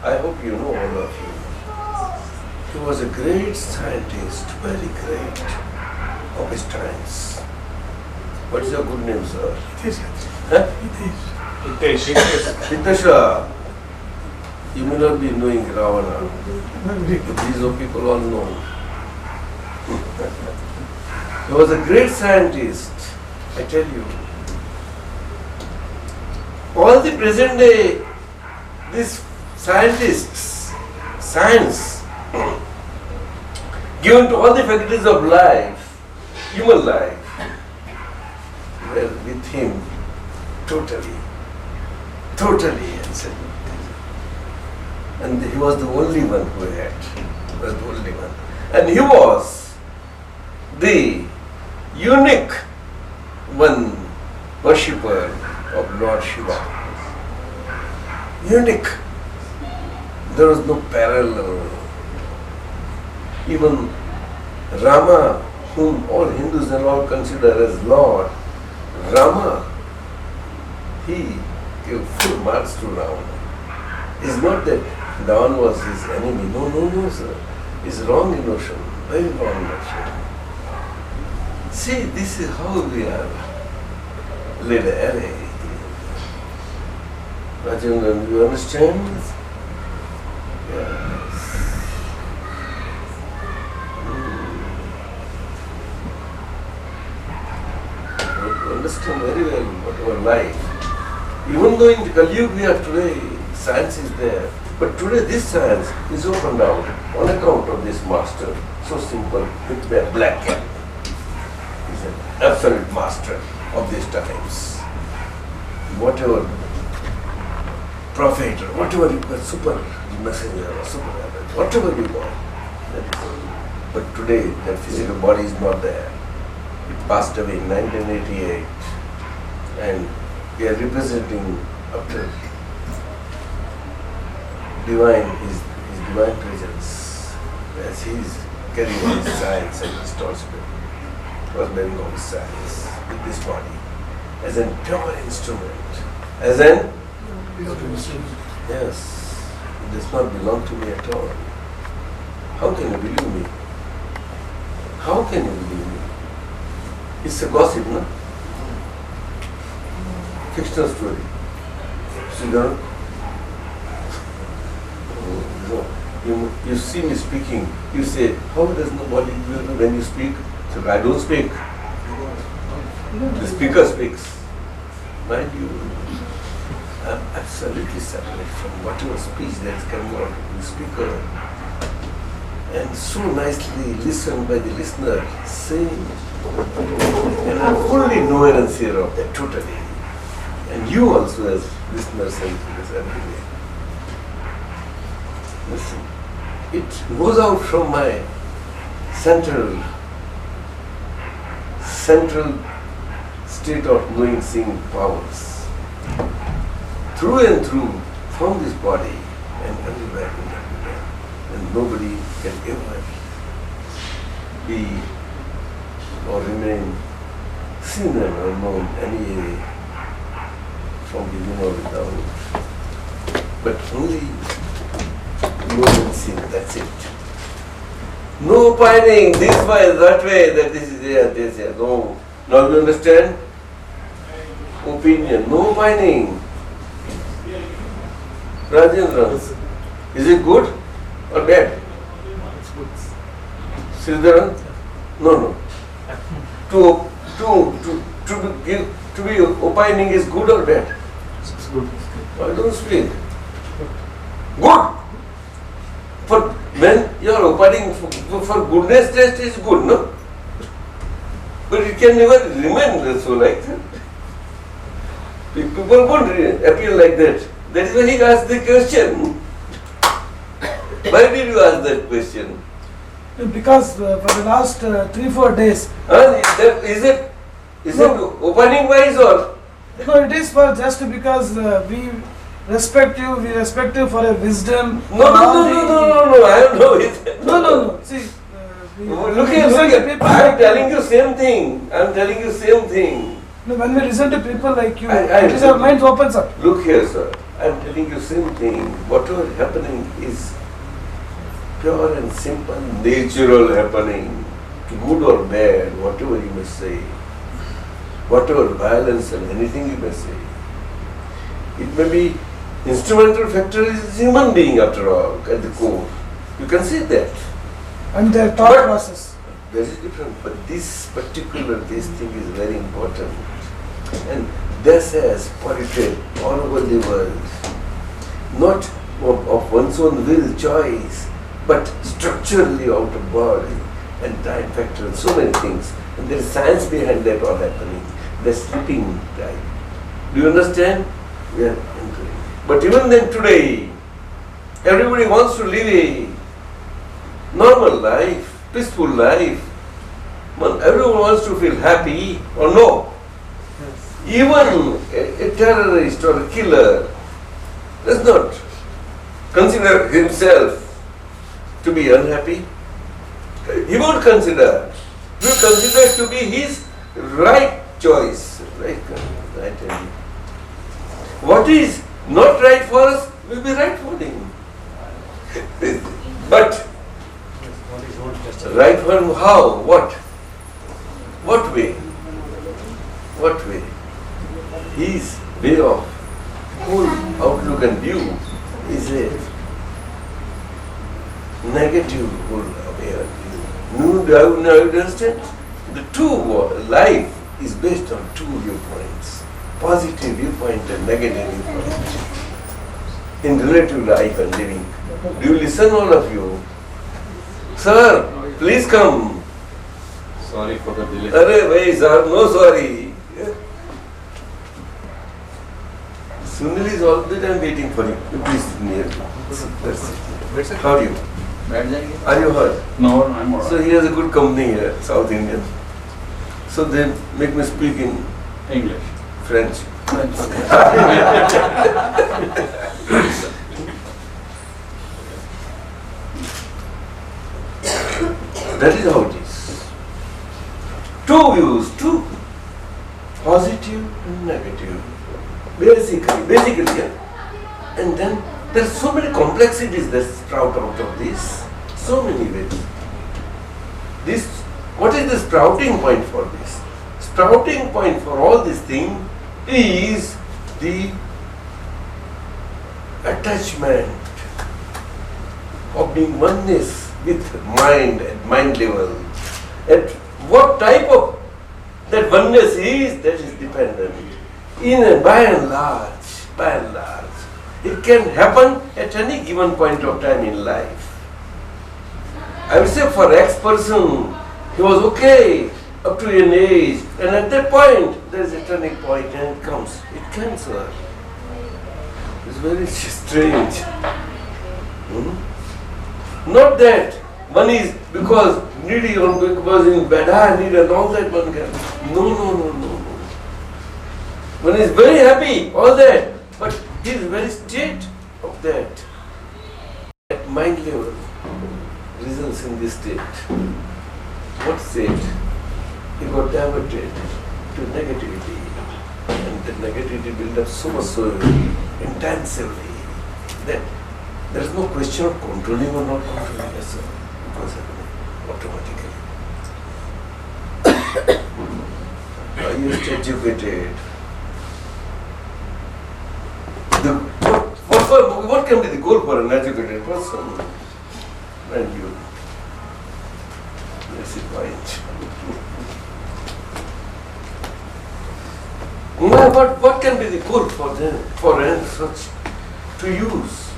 I hope you know, all of you. He was a great scientist, very great, of his times. What is your good name, sir? Huh? Hitesh. Hitasha. You may not be knowing Ravana, but these are people all know. He was a great scientist, I tell you. All the present day, these scientists, science, given to all the faculties of life, human life, were with him totally and he was the only one who had, was the only one. And he was the unique one worshipper of Lord Shiva. Unique. There was no parallel. Even Rama, whom all Hindus and all consider as Lord, Rama, he gave full marks to Ravana. It's not that Ravana was his enemy. No, sir. It's wrong notion. Very wrong notion. See, this is how we are led array. Rajangan, you understand? Yes. You understand very well what our life. Even though in the Kali Yuga we have today, science is there. But today this science is opened out on account of this master, so simple, with their black cap. He's an absolute master of these times. Whatever prophet or whatever you call, super messenger or super whatever you call. But today that physical body is not there. It passed away in 1988 and we are representing after his divine presence as he is carrying on his science and his was bearing on his science with this body as an pure instrument. As an yes, it does not belong to me at all. How can you believe me? How can you believe me? It's a gossip, no? Fictional story. So you see me speaking, you say, how does nobody when you speak? So I don't speak. The speaker speaks. Mind you, I'm absolutely separate from whatever speech that is coming out of the speaker. And so nicely listened by the listener, saying, and I'm fully ignorance here of that, totally. And you also as listeners and readers everywhere. Listen. it goes out from my central state of knowing, seeing powers. Through and through, from this body and everywhere and everywhere. And nobody can ever be or remain seen and unknown any from within or without. But only known and seen, that's it. No opining this way, that way, that this is there, this is there. No. Now you understand? Opinion, no opining. Rajendra, is it good or bad? It's good. Sridharan? No. To be opining is good or bad? It's good. I don't speak. Good. For when you are opining for goodness test is good, no? But it can never remain so like that. People won't appear like that. That is why he asked the question. Why did you ask that question? Because for the last 3-4 days, Is it opening wise or? no, it is for just because we respect you for a wisdom. No, I don't know it. No. See, Look here. I am telling you same thing. No, when we listen to people like you, I it is our minds opens up. Look here, sir. I am telling you same thing. Whatever happening is pure and simple, natural happening. Good or bad, whatever you may say. Whatever violence and anything you may say. It may be instrumental factor is human being after all, at the core. You can see that. And their thought But- process. Very different, but this thing is very important. And this has polluted all over the world. Not of one's own will, choice, but structurally out of body and time factor and so many things. And there is science behind that all happening. The sleeping time. Do you understand? We are entering. But even then today, everybody wants to live a normal life, peaceful life. Everyone wants to feel happy or no. Even a terrorist or a killer does not consider himself to be unhappy. He won't consider. He will consider it to be his right choice. Right. What is not right for us will be right for him. But right for him how? What? What way? What way? His way of whole outlook and view is a negative whole way of view. Now you understand? The life is based on two viewpoints. Positive viewpoint and negative viewpoint. In relative life and living. Do you listen all of you? Sir, please come. Sorry for the delay. Arey bhai, sir, no sorry. Sunil is all the time waiting for you. Please sit near. That's it. How are you? Are you hurt? No, I'm alright. So he has a good company here, South Indian. So they make me speak in English. French. That is how it is. Two views, two positive and negative. Basically, yeah. And then there are so many complexities that sprout out of this. So many ways. What is the sprouting point for this? Sprouting point for all this thing is the attachment of being oneness with mind at mind level. At what type of that oneness is, that is dependent. By and large, it can happen at any given point of time in life. I would say for X person, he was okay up to an age, and at that point, there is a turning point and it comes. It can, sir. It's very strange. Not that one is because needy or because in Dada need and all that one can. No. One is very happy, all that, but his very state of that at mind level results in this state. What state? He got diverted to negativity, and the negativity built up so much so intensively that there is no question of controlling or not controlling yourself. It was happening automatically. Highest educated. What can be the goal for an educated person? And you. That's the point. But what can be the goal for them, for such to use?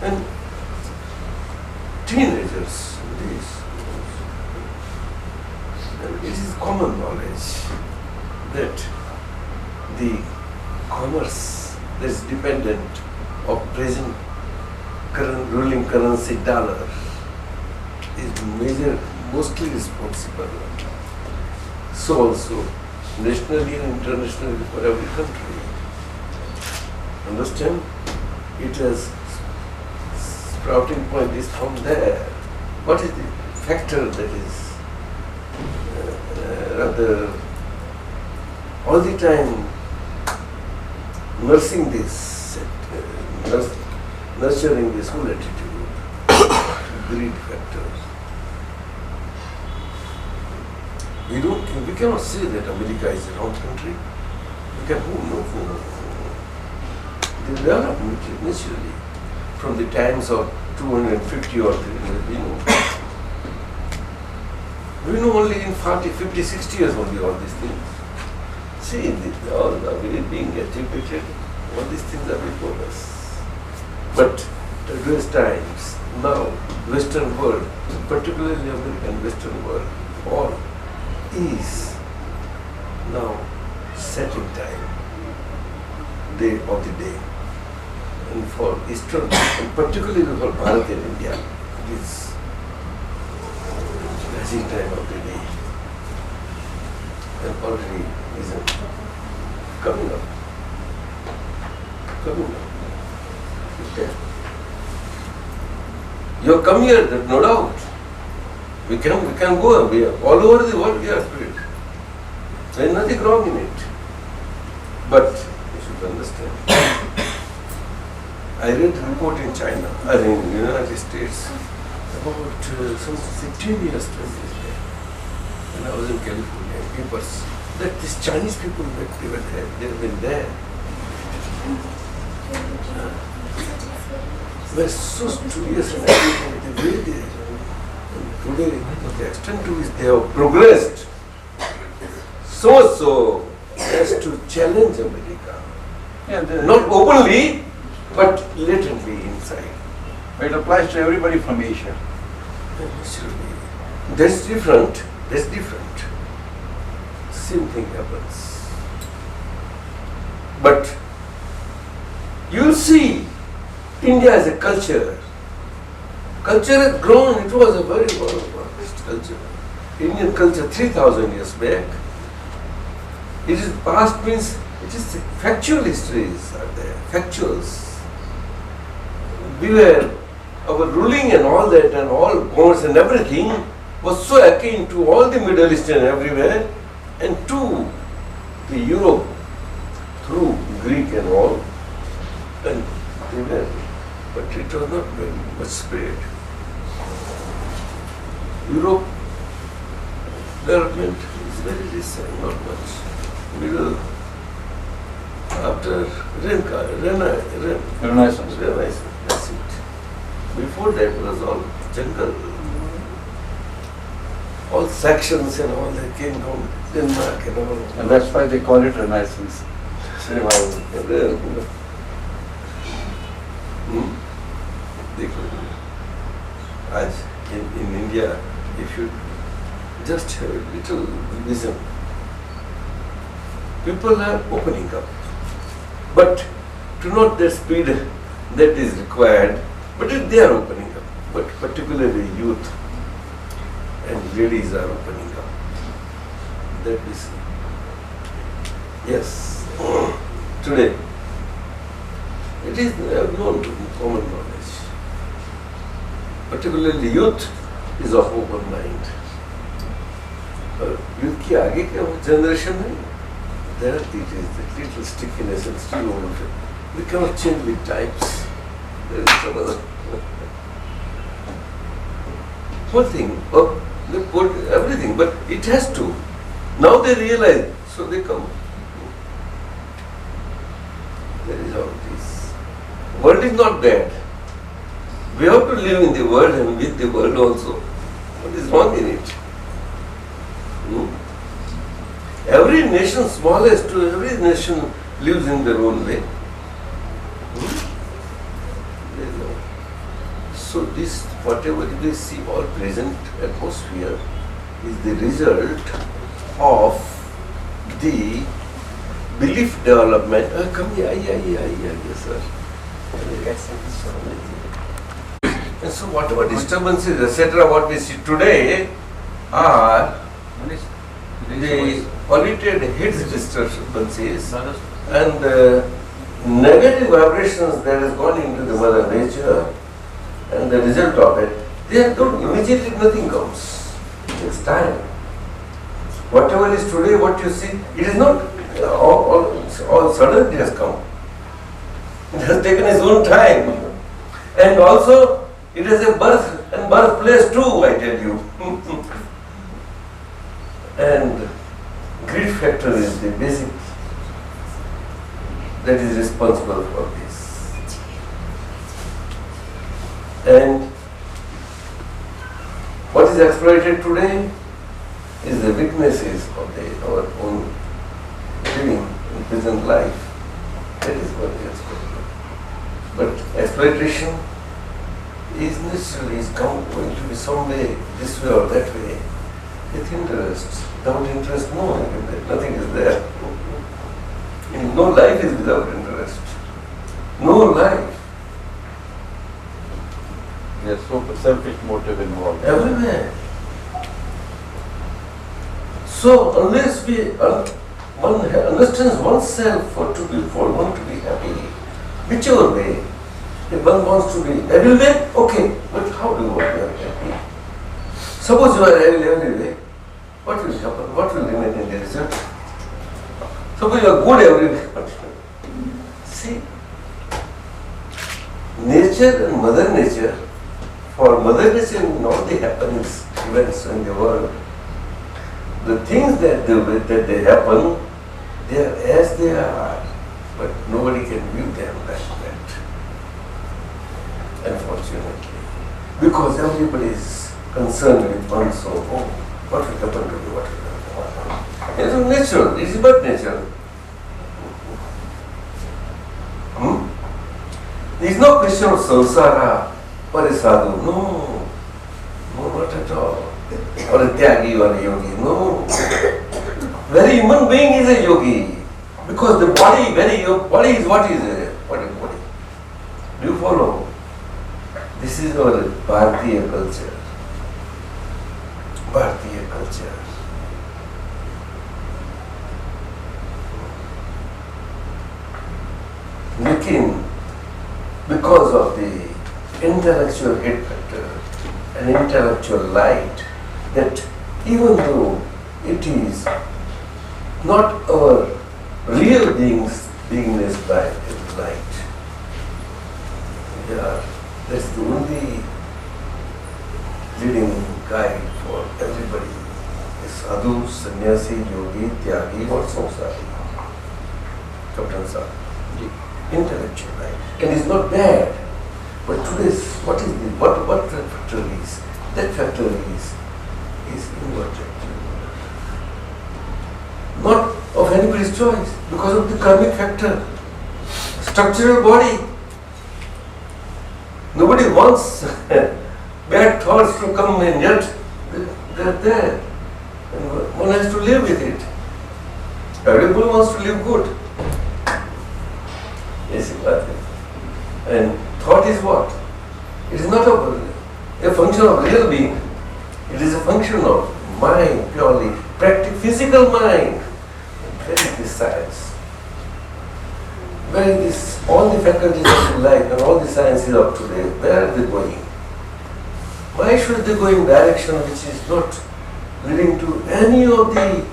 And teenagers, it is common knowledge that the commerce that is dependent of present current ruling currency dollar is mostly responsible. So also nationally and internationally for every country. Understand? It has sprouting point is from there. What is the factor that is rather all the time nursing this, nurturing this whole attitude, greed factor. We cannot say that America is a wrong country. We can no. They developed naturally from the times of 250 or 300, we know only in 40, 50, 60 years only all these things. See, all the way being educated, all these things are before us. But today's times, now, Western world, particularly American Western world, all is now setting time, day of the day. And for Eastern, and particularly for Bharat and India, it is rising time of the day. And already is coming up. Okay. You have come here, no doubt. We can go. We are all over the world. We are spirit. There is nothing wrong in it. But you should understand. I read a report in China, in the United States, about some 15 years, 20 years back, when I was in California, papers, that these Chinese people that they were there, they have been there. They were so studious and everything, the way they today, the extent to which they have progressed, so as to challenge America. Not openly, but latently inside. It applies to everybody from Asia. That's different. Same thing happens. But you'll see India as a culture. Culture has grown. It was a very well-established culture. Indian culture 3,000 years back. It is past means it is factual histories are there. Factuals. Our ruling and all that and all commerce and everything was so akin to all the Middle East and everywhere and to the Europe through Greek and all. And they were, but it was not very much spread. Europe development is very recent, not much. Middle after Renaissance. That's it. Before that was all jungle. All sections and all that came down Denmark and all. And that's why they call it Renaissance. Revival. As in India, if you just have a little vision, people are opening up. But to not the speed that is required, but they are opening up. but particularly youth and ladies are opening up. That we see. Yes, today it is known to be common knowledge. Particularly youth is of open mind. Youth की आगे क्या generation है? There it is the little stickiness and still over it. We cannot change with types. There is another whole thing. Oh, they put everything, but it has to. Now they realize, so they come. That is how it is. World is not bad. We have to live in the world and with the world also. What is wrong in it? Every nation, smallest to every nation, lives in their own way. So this, whatever we see, all present atmosphere is the result of the belief development. Come here, yes sir. And so whatever disturbances, etc., what we see today are the polluted heat disturbances and the negative vibrations that has gone into the mother nature, and the result of it, they are not immediately, nothing comes. It takes time. Whatever is today, what you see, it is not all sudden it has come. It has taken its own time. And also, it has a birth and birthplace too, I tell you. And greed factor is the basic that is responsible for this. And what is exploited today is the weaknesses of our own living in present life. That is what is exploited. But exploitation is necessarily going to be some way, this way or that way, with interest. Without interest, no, nothing is there. No life is without interest. No life. There's so selfish motive involved. Everywhere. So unless one understands oneself for one to be happy, whichever way, if one wants to be everywhere, okay, but how do you want to be happy? Suppose you are everywhere, what will happen? What will remain in the result? Suppose you are good everywhere. See, nature and Mother Nature, for Mother Nature and all the happenings, events in the world, the things that they happen, they are as they are, but nobody can view them like that, unfortunately. Because everybody is concerned with one's own, what will happen to me, what will happen. It is natural, it is but nature. There is no question of samsara or a sadhu, no, not at all. Or a tyagi or a yogi, no. Very human being is a yogi. Because the body, body is what is a body? Do you follow? This is our Bharatiya culture. Bharatiya culture. Lekin, because of the intellectual head factor and intellectual light, that even though it is not our real beingness by light, that's the only leading guide for everybody. A sadhu, sannyasi, yogi, tyagi, or samsari. Captain Sir. Intellectual light. And it's not bad. But today's, what factor is? That factor is inverted. Not of anybody's choice, because of the karmic factor. Structural body. Nobody wants bad thoughts to come in, yet they're there. And one has to live with it. Everybody wants to live good. Yes, and thought is what? It is not a function of real being. It is a function of mind, purely physical mind. Where is this science? Where is this, all the faculties of life and all the sciences of today, where are they going? Why should they go in direction which is not leading to any of the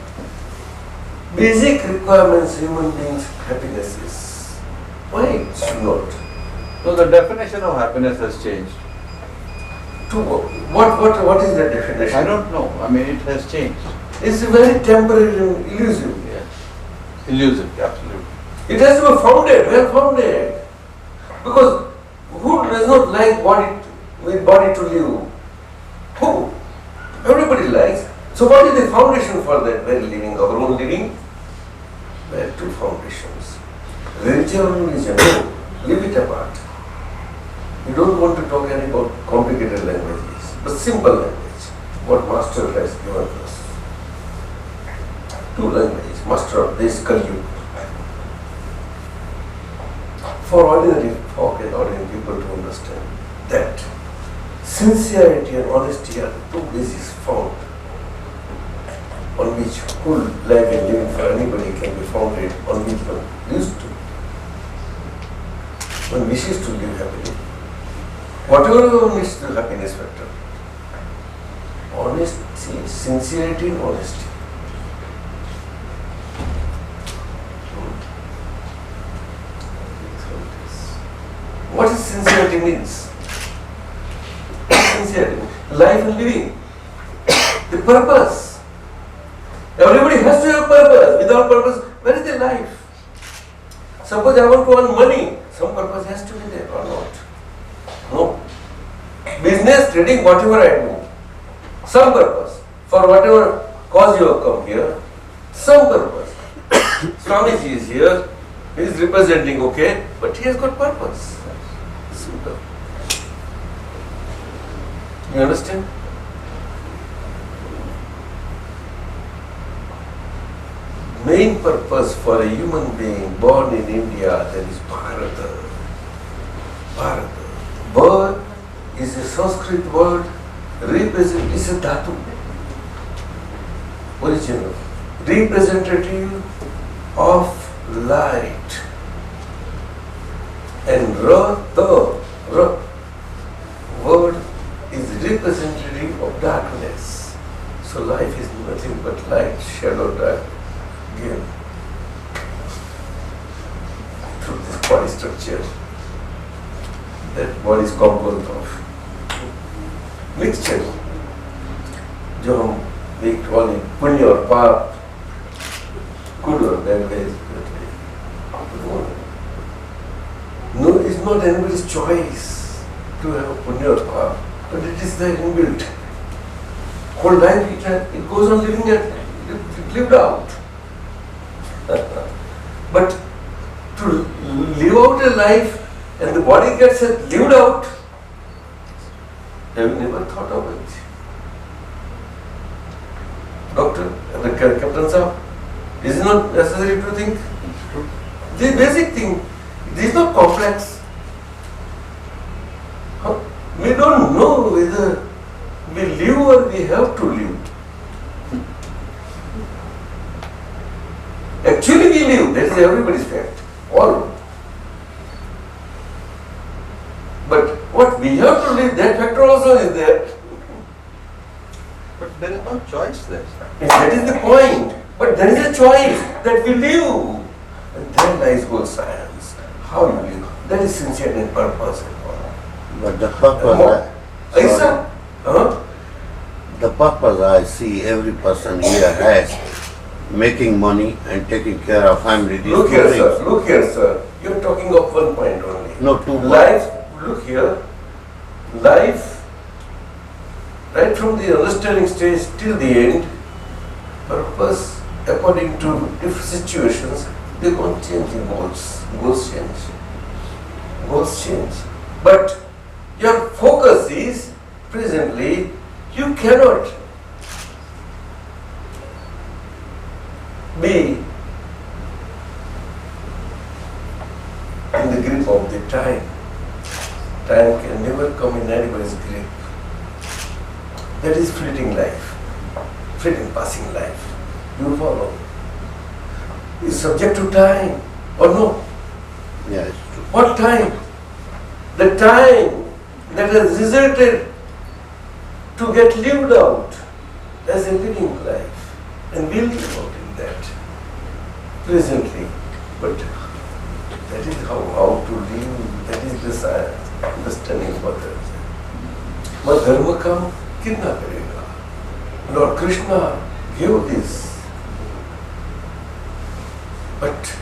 basic requirements human beings' happiness is? Why it should not? So the definition of happiness has changed. To what is that definition? I don't know. I mean, it has changed. It's very temporary and elusive. Yes. Illusive, absolutely. It has to be founded, well founded. Because who does not like body to live? Who? Everybody likes. So what is the foundation for that very living, our own living? There are two foundations. Religion and religion. No, leave it apart. We don't want to talk any about complicated languages, but simple language. What Master has given us. Two languages. Master of this Kali. For ordinary folk and ordinary people to understand that sincerity and honesty are two bases found on which whole life and living for anybody can be founded, on which one used to. One wishes to live happily. Whatever one wishes to happiness factor. Honesty, sincerity and honesty. What is sincerity means? Sincerity, life and living, the purpose. Everybody has to have purpose. Without purpose, where is the life? Suppose I want to earn money, some purpose has to be there or not? No. Business, trading, whatever I do, some purpose. For whatever cause you have come here, some purpose. Swamiji is here, he is representing, okay, but he has got purpose. Simple. You understand? Main purpose for a human being born in India, that is Bharata. Bharata. Birth is a Sanskrit word, is a dhatu. Original. Representative of light. And the word is representative of darkness. So life is nothing but light, shadow, dark, given through this body structure. That body is composed of mixture. जो हम एक वाली पुण्य और पाप, good or bad ways, no, it's not anybody's choice to have punya or paap, but it is there inbuilt. Whole life it goes on living it lived out. But to live out a life and the body gets lived out, have you never thought of it? Doctor, the Captain Sahab, is it not necessary to think? The basic thing. It is not complex. We don't know whether we live or we have to live. Actually we live, that is everybody's fact. All. But what we have to live, that factor also is there. But there is no choice there. That is the point. But there is a choice that we live. And there lies whole science. How you live. That is sincerity and purpose and all. But the purpose, the purpose I see every person here has, making money and taking care of family. Look here, sir. You are talking of one point only. No, two life. Look here. Life, right from the understanding stage till the end, purpose according to different situations, they won't change the goals. Goals change. Goals change. But your focus is presently you cannot be in the grip of the time. Time can never come in anybody's grip. That is fleeting life, fleeting passing life. You follow? Is subject to time or no? Yeah, it's true. What time? The time that has resulted to get lived out as a living life, and we'll live out in that presently. But that is how to live, that is the science, understanding what that is. But dharma kam kitna karega? Lord Krishna gave this. But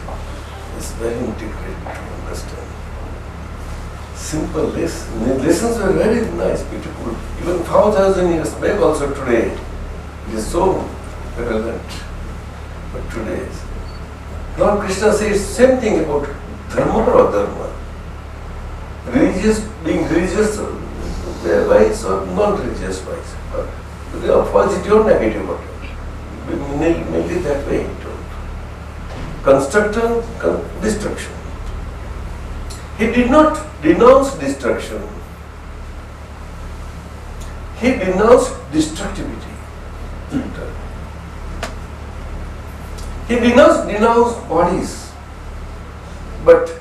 it's very integrated to understand. Simple lessons were very nice, beautiful. Even 5,000 years back also today, it is so relevant. But today, Lord Krishna says same thing about dharma or dharma. Religious, being religious wise or non-religious wise. But positive or negative, mainly that way. Construction, destruction. He did not denounce destruction. He denounced destructivity. He denounced bodies. But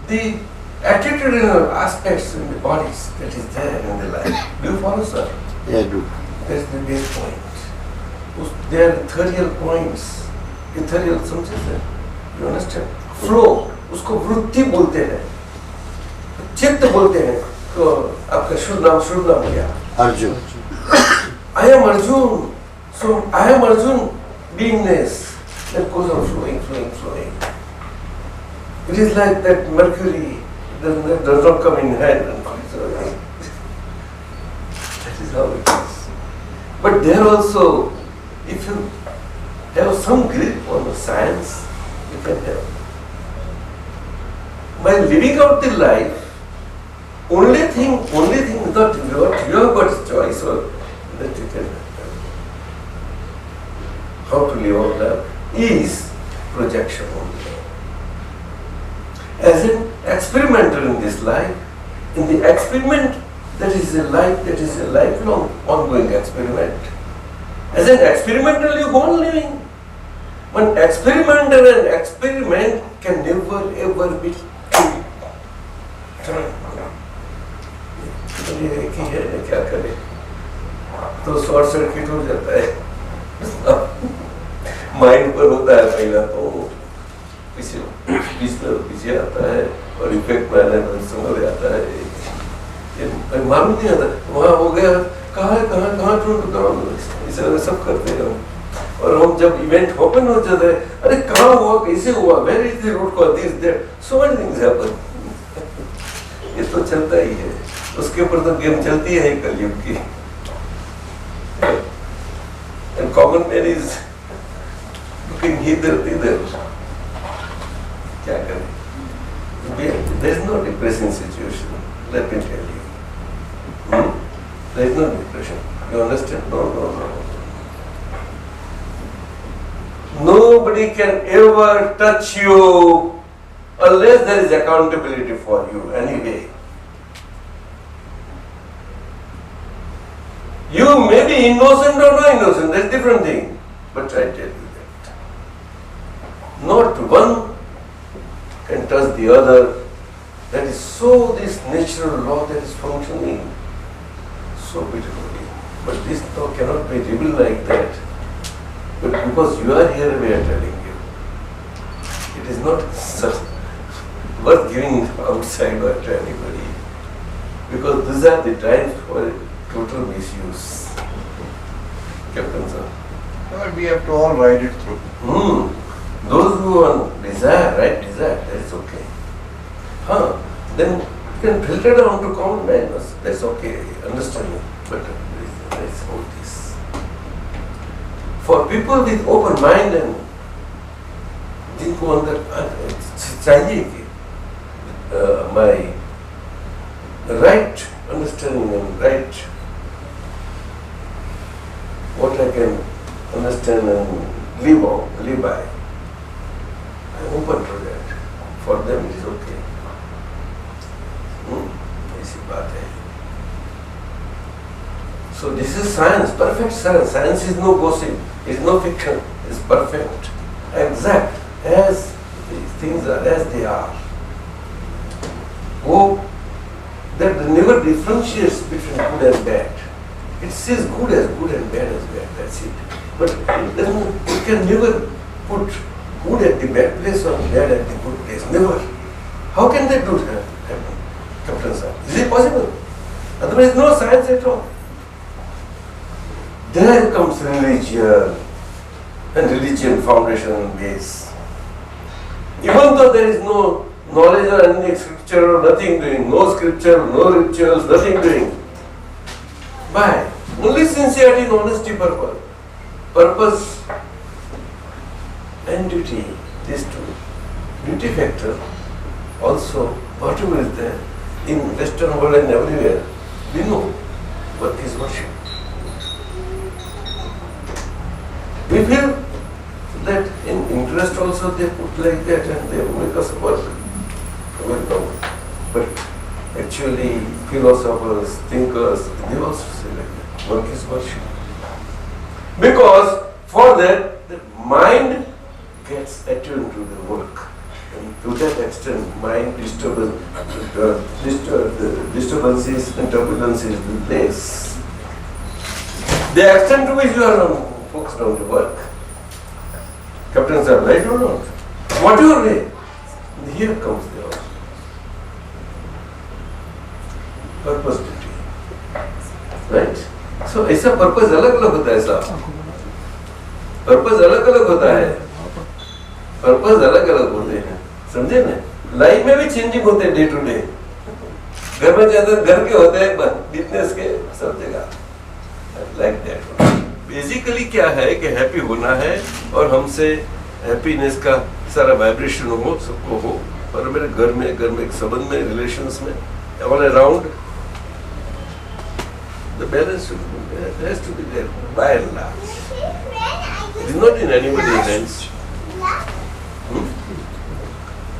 the attitudinal aspects in the bodies that is there in the life. Do you follow, sir? Yeah, I do. That's the base point. They are ethereal points. Ethereal समझे sir? You understand? Flow, उसको वृत्ति बोलते हैं, चित्त बोलते हैं. तो आपका शुभ नाम क्या? Arjun. I am Arjun. So I am Arjun beingness that goes on flowing. It is like that mercury that does not come in hand and flies away. That is how it is. But there also, if you have some grip on the science, you can have. By living out the life, only thing that you have got choice or that you can how to live out life is projection only. As an experimenter in this life, in the experiment that is a lifelong ongoing experiment. As an experimental you go on living. One experimenter and experiment can never ever be true. एक ही है क्या करे तो short circuit हो जाता है mind पर होता है पहला तो पीछे आता है और इफेक्ट में आता है ये मालूम नहीं आता वहाँ हो गया कहाँ ढूंढ इस तरह सब करते हैं और हम जब इवेंट ओपन हो जाता है अरे कहाँ हुआ कैसे हुआ where is the root cause this that so many things happen ये तो चलता ही है उसके ऊपर तो गेम चलती है कलयुग की and common man is looking इधर क्या करें there is no depressing situation, let me tell you. There is no depression. You understand? No. Nobody can ever touch you unless there is accountability for you anyway. You may be innocent or not innocent, that's a different thing. But I tell you that. Not one can touch the other. That is so this natural law that is functioning so beautifully. But this law cannot be revealed like that. But because you are here, we are telling you. It is not worth giving outside or to anybody. Because these are the times for total misuse. Captain sir. Well, we have to all ride it through. Those who desire, that is okay. Then you can filter down to common man. That's okay, understand me. But that's all this. For people with open mind and जिनको अंदर चाहिए कि my right understanding and right what I can understand and live by. I am open to that. For them it is okay. ऐसी बात है. So this is science, perfect science. Science is no gossip, it's no fiction, it's perfect, exact, as these things are, as they are. Oh, that never differentiates between good and bad. It says good and bad as bad, that's it. But it can never put good at the bad place or bad at the good place, never. How can that do happen, Captain Sir? Is it possible? Otherwise, no science at all. There comes religion, and religion foundation and base. Even though there is no knowledge or any scripture or nothing doing, no scripture, no rituals, nothing doing. Why? Only sincerity and honesty purpose. Purpose and duty, these two. Duty factor also, whatever is there in Western world and everywhere, we know work is worship. We feel that in interest also they put like that and they make us work. Welcome. But actually philosophers, thinkers, they also say like that. Work is worship. Because for that, the mind gets attuned to the work. And to that extent, mind disturbances and turbulences will place. The extent to which you are focused on the work. Captain sir, right or not? Whatever way, here comes the purpose duty. Right? So ऐसा purpose अलग-अलग होता है साहब. Purpose अलग-अलग होता है. Purpose अलग-अलग होते हैं. समझे ना? लाइफ में भी चेंजिंग होते हैं डे टू डे. घर में ज्यादा घर के होते हैं बिजनेस के सब जगह. Like that. बेसिकली क्या है कि हैप्पी होना है और हमसे हैप्पीनेस का सारा वाइब्रेशन हो, सबको हो, और मेरे घर में एक संबंध में, रिलेशंस में, all around the balance has to be there by and large. It is not in anybody's hands.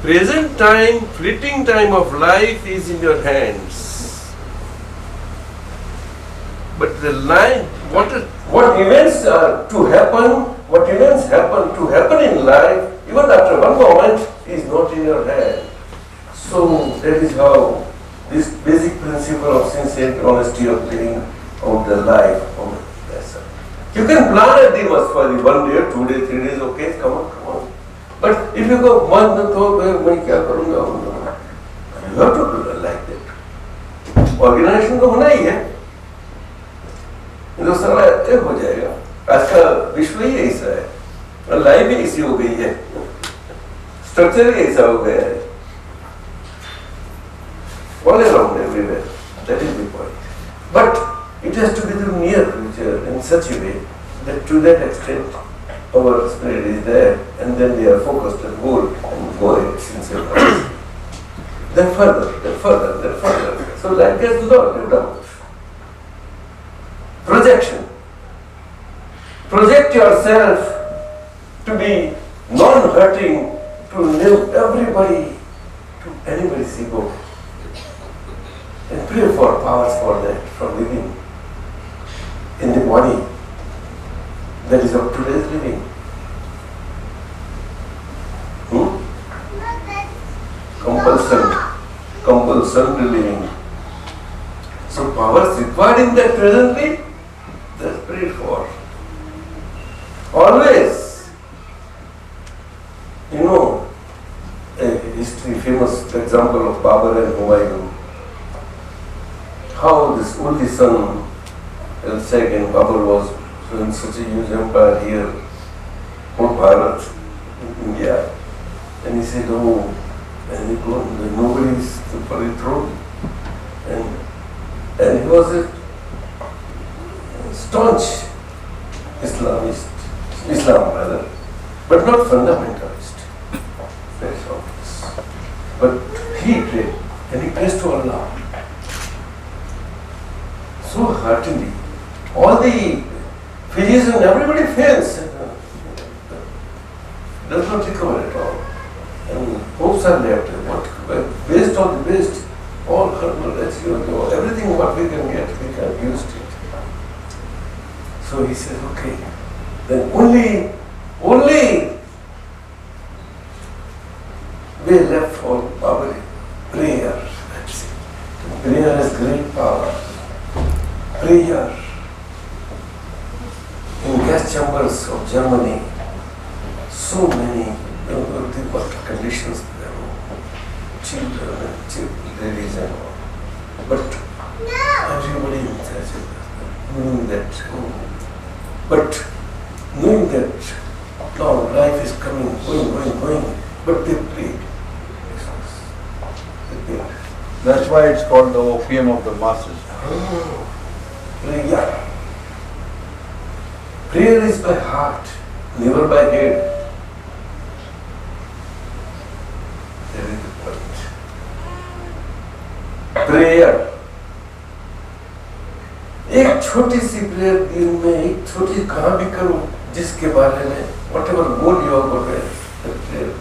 Present time, fleeting time of life is in your hands. But the line, what events are to happen, what events to happen in life, even after one moment, is not in your hand. So that is how this basic principle of sincerity, honesty of living out the life. That's all. You can plan a day for the 1 day, 2 days, 3 days, okay, come on. But if you go one month, you have to do it like that. Organization तो होना ही है. तो सारा एक हो जाएगा. आज का विश्व ही ऐसा है और लाइफ ही ऐसी हो गई है, स्ट्रक्चर ही ऐसा हो गया है. All around everywhere. That is the point. But it has to be the near future in such a way that to that extent our spirit is there, and then we are focused on goal and go ahead sincerely. Then further. So life gets no doubt. Projection. Project yourself to be non-hurting, to live everybody, to anybody's ego. And pray for powers for that, from living in the body that is of today's living. Compulsion living. So powers required in that presently, that's prayed for. Always. You know, a history, famous example of Babur and Humayun. How this only son, second Babur was in such a huge empire here, whole Bharat, in India. And he said, oh, and he go, nobody is for the throne. And he was a staunch Islam brother, but not fundamentalist. Very obvious. But he prayed, and he prays to Allah so heartily. All the physicians, everybody fails. Does not recover at all. And hopes are left. Based on the best, all herbal, everything what we can get, we can use it. we left for power. Prayer. That's it. Prayer has great power. Prayer. In gas chambers of Germany, so many conditions there, children and ladies and all. But everybody knowing that, but knowing that now life is coming, going, but they prayed. They prayed. That's why it's called the opium of the masses. Prayer. Prayer is by heart, never by head. That is the point. Prayer. एक छोटी सी prayer दिन में एक छोटी कहाँ भी करो जिसके बारे में whatever goal you are going to prayer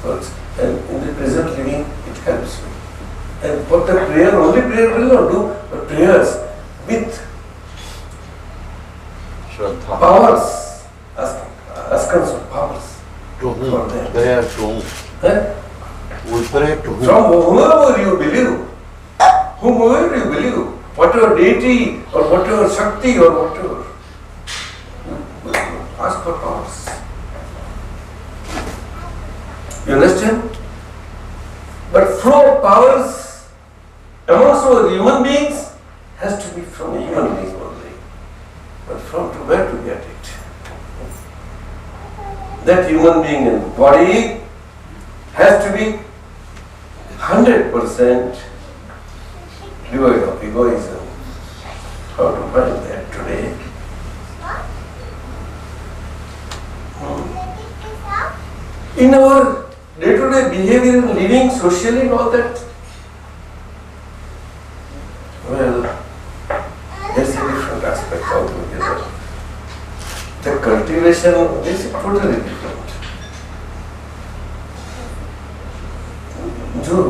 works, and in the present living it helps you. And what the prayer, only prayer will not do, but prayers with Shraddha. powers, askance of powers. To For whom? them. Prayer to whom? Eh? We pray to whom? From whomever you believe, whomever you believe, whatever deity or whatever Shakti or whatever, you ask for powers. You understand? But flow of powers amongst our human beings has to be from a human being only. But from to where to get it? That human being and body has to be 100% devoid of egoism. How to find that today? In our day-to-day behavior and living socially and all that, well, there's a different aspect altogether. The cultivation is totally different.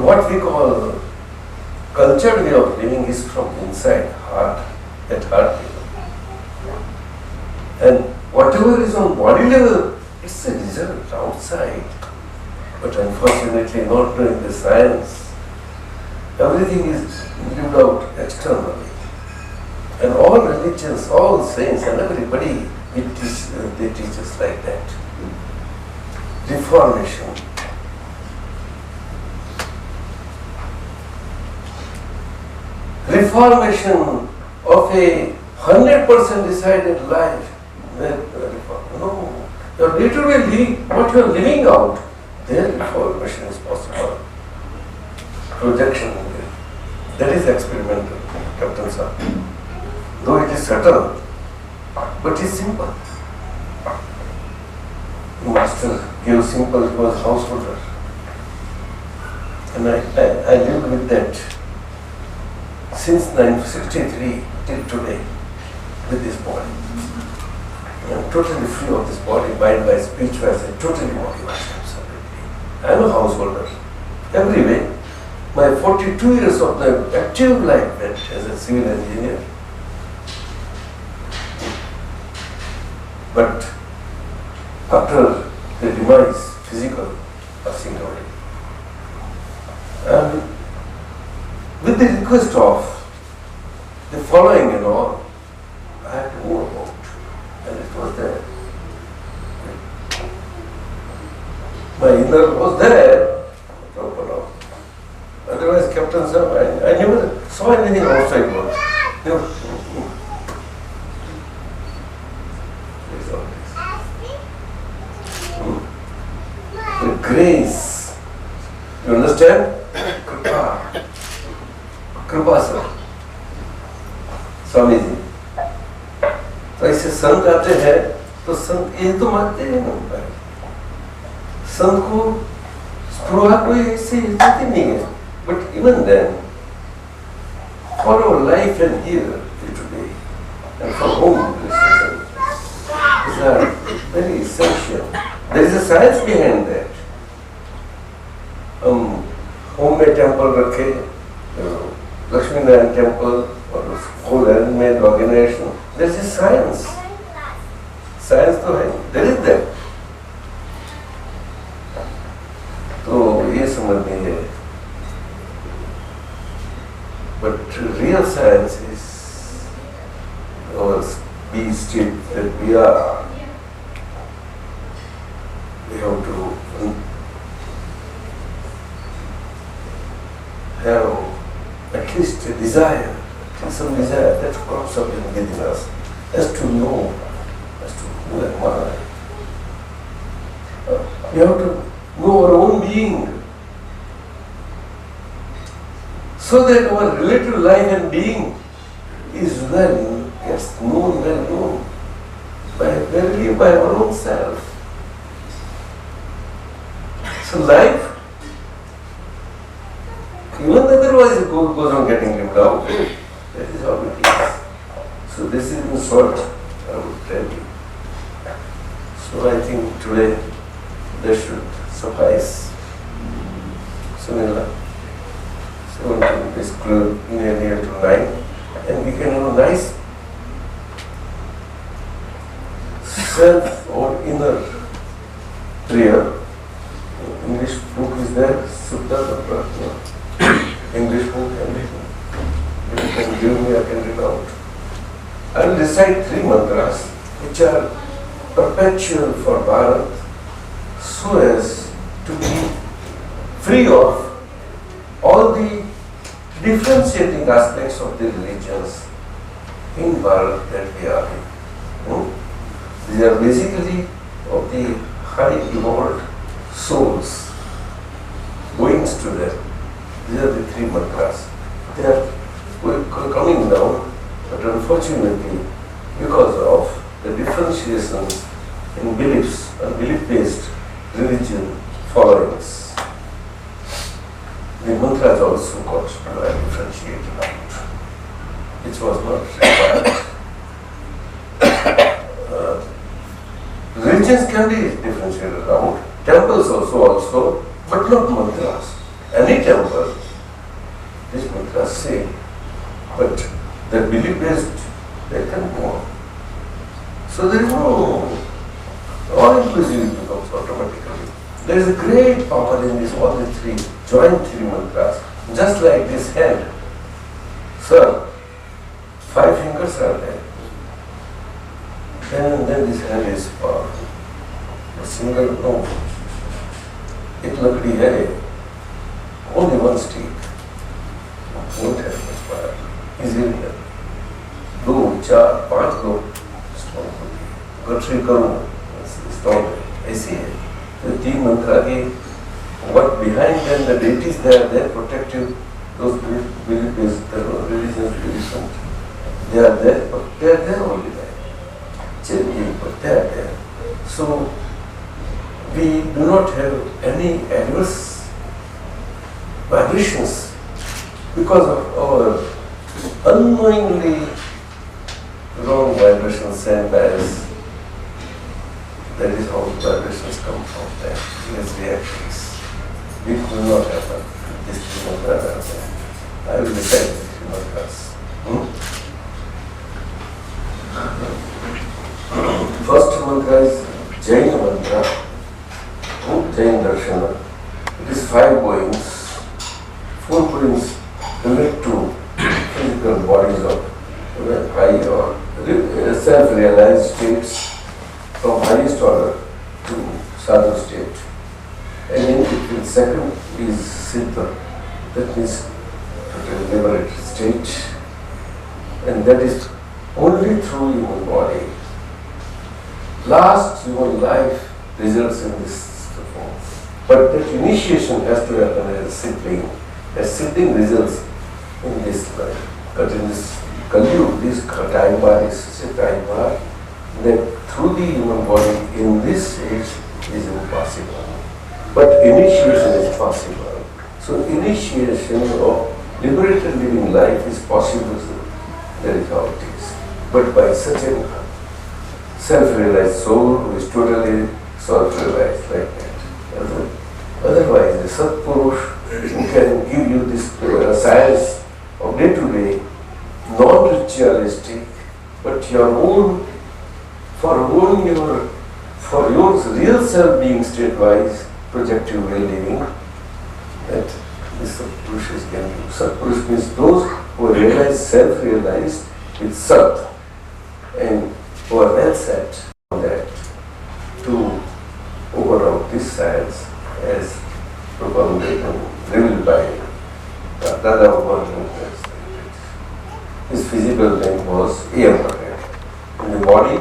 What we call cultured way of living is from inside, heart, at heart level. And whatever is on body level, it's a result outside. But unfortunately, not knowing the science, everything is lived out externally. And all religions, all saints and everybody, they teach us like that. Reformation. Reformation of a 100% decided life. No. Your literally what you are living out, there reformation is possible. Projection. That is experimental, Captain Sir. Though it is subtle, but it is simple. Master gave simple, he was householder. And I lived with that since 1963 till today with this body. I am totally free of this body, mind, by speech, wise, I totally walk in myself. I am a householder. Every way. My 42 years of my active life went as a civil engineer. But after the demise, physical, passing away, and with the request of the following and all, I had to move about, and it was there. My inner was there, otherwise Captain Sir, I never saw anything outside world. Never. The grace, you understand? Kripa. Kripa sir. Swami ji तो ऐसे संत आते हैं तो संत ये तो मानते हैं ना संत को स्पृहा कोई ऐसी इज्जत ही नहीं है but even then for our life and here today and for home these are very essential. There is a science behind that. Home में temple रखे Lakshmi Narayan temple or whole handmade organization. There is a science. Science तो है. There is that. तो ये समझनी है. But real science is our be state that we are. We have to have at least a desire, some desire that crops up within us, as to know, as to who am I. We have to know our own being, so that our relative life and being is gets known, well known, verily by our own self. So life, even otherwise it goes on getting lived out. That is how it is. So this is in short, I would tell you. So I think today that should suffice. Sunil, 17 is near to 9, and we can have a nice self or inner prayer. English book is there, Sutta Pratna. English book, and you can give me, I can read out. I will recite 3 mantras which are perpetual for Bharat, so as to be free of all the differentiating aspects of the religions in Bharat that we are in. These are basically of the high evolved souls, goings to them. These are the 3 mantras. They are coming down, but unfortunately, because of the differentiations in beliefs and belief-based religion followings, the mantras also got differentiated out, which was not required. Religions can be differentiated out, temples also, but not mantras. Any temple, these mantras say, but the belief-based, they can go on. So there is no, all inclusive becomes automatically. There is a great power in this, all the 3, joint 3 mantras, just like this hand. Sir, 5 fingers are there. Then this hand is powerful. A single, no. एक लकड़ी है, only one stick. Won't have much power. Easily done. 2, 4, 5 लोग strong होती है. गठरी करूँ, strong है. ऐसी है. The 3 mantra के what behind them, the deities they are there, protective, those belief-based religions, beliefs, they are there, but they are there only there. Changing, but they are there. So we do not have any adverse vibrations because of our unknowingly wrong vibrations sent by us. That is how vibrations come from there. These reactions. We could not happen. This is not happen. I will decide this is not us. First mantra is Jaina mantra. Jain Darshana. It is 5 goings. 4 goings relate to physical bodies of high or self-realized states from highest order to sadhu state. And in between, second is Siddha. That means liberated state. And that is only through human body. Last human life results in this form. But that initiation has to happen as sibling. As sibling results in this life. But in this Kaliyug, this time bar is such a time bar that through the human body in this age is impossible. But initiation is possible. So initiation of liberated living life is possible. That is how it is. But by such a self-realized soul who is totally self-realized like that. Otherwise, the Sat-Purush who can give you this science of day-to-day, non-ritualistic, but your own, for your real self being state-wise, projective well-living, Purushas can do. Satpurush means those who realize, self-realized with Sat, and who are well set on that to open out this science as propounded and revealed by Dada Bhagwan. His physical name was Air. In the body,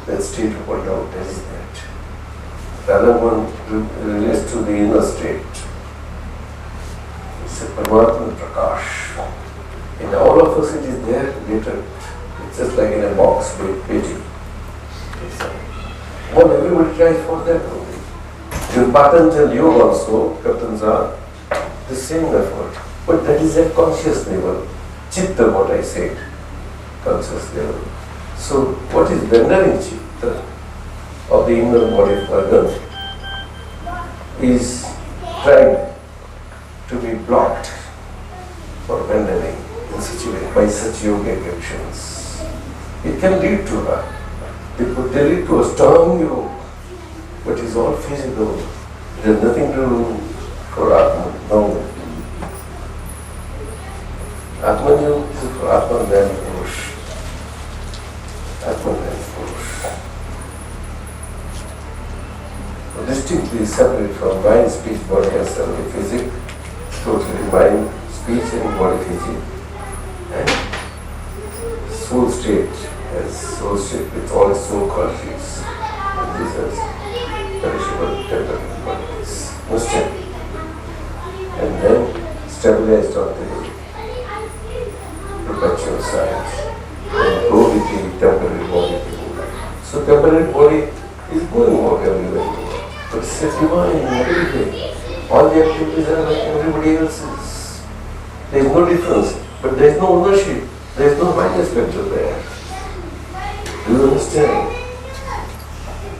that state opened out as that. Dada Bhagwan relates to the inner state. It's a Paramatma Prakash. In all of us it is there later. It's just like in a box with petty. Well, everybody tries for that only. In Patanjali Yoga also, Captains are the same effort. But that is at conscious level. Chitta, what I said, conscious level. So, what is rendering Chitta of the inner body organ is tried to be blocked for rendering in such a way by such yogic actions. It can lead to that. They lead to a strong yoga, but it's all physical. There's nothing to do for Atman. No. Atman yoga is for Atman and Purush. Atman and Purush. So distinctly separate from mind, speech, body and self physics, totally mind, speech and body physics, and soul state as soul state with all its soul qualities. And these are perishable, temporary qualities. Understand? And then stabilized on the perpetual side and go with the temporary body. So temporary body is going on everywhere. But it's a divine in every way. All the activities are like everybody else's. There is no difference, but there is no ownership. There is no minus factor there. Do you understand?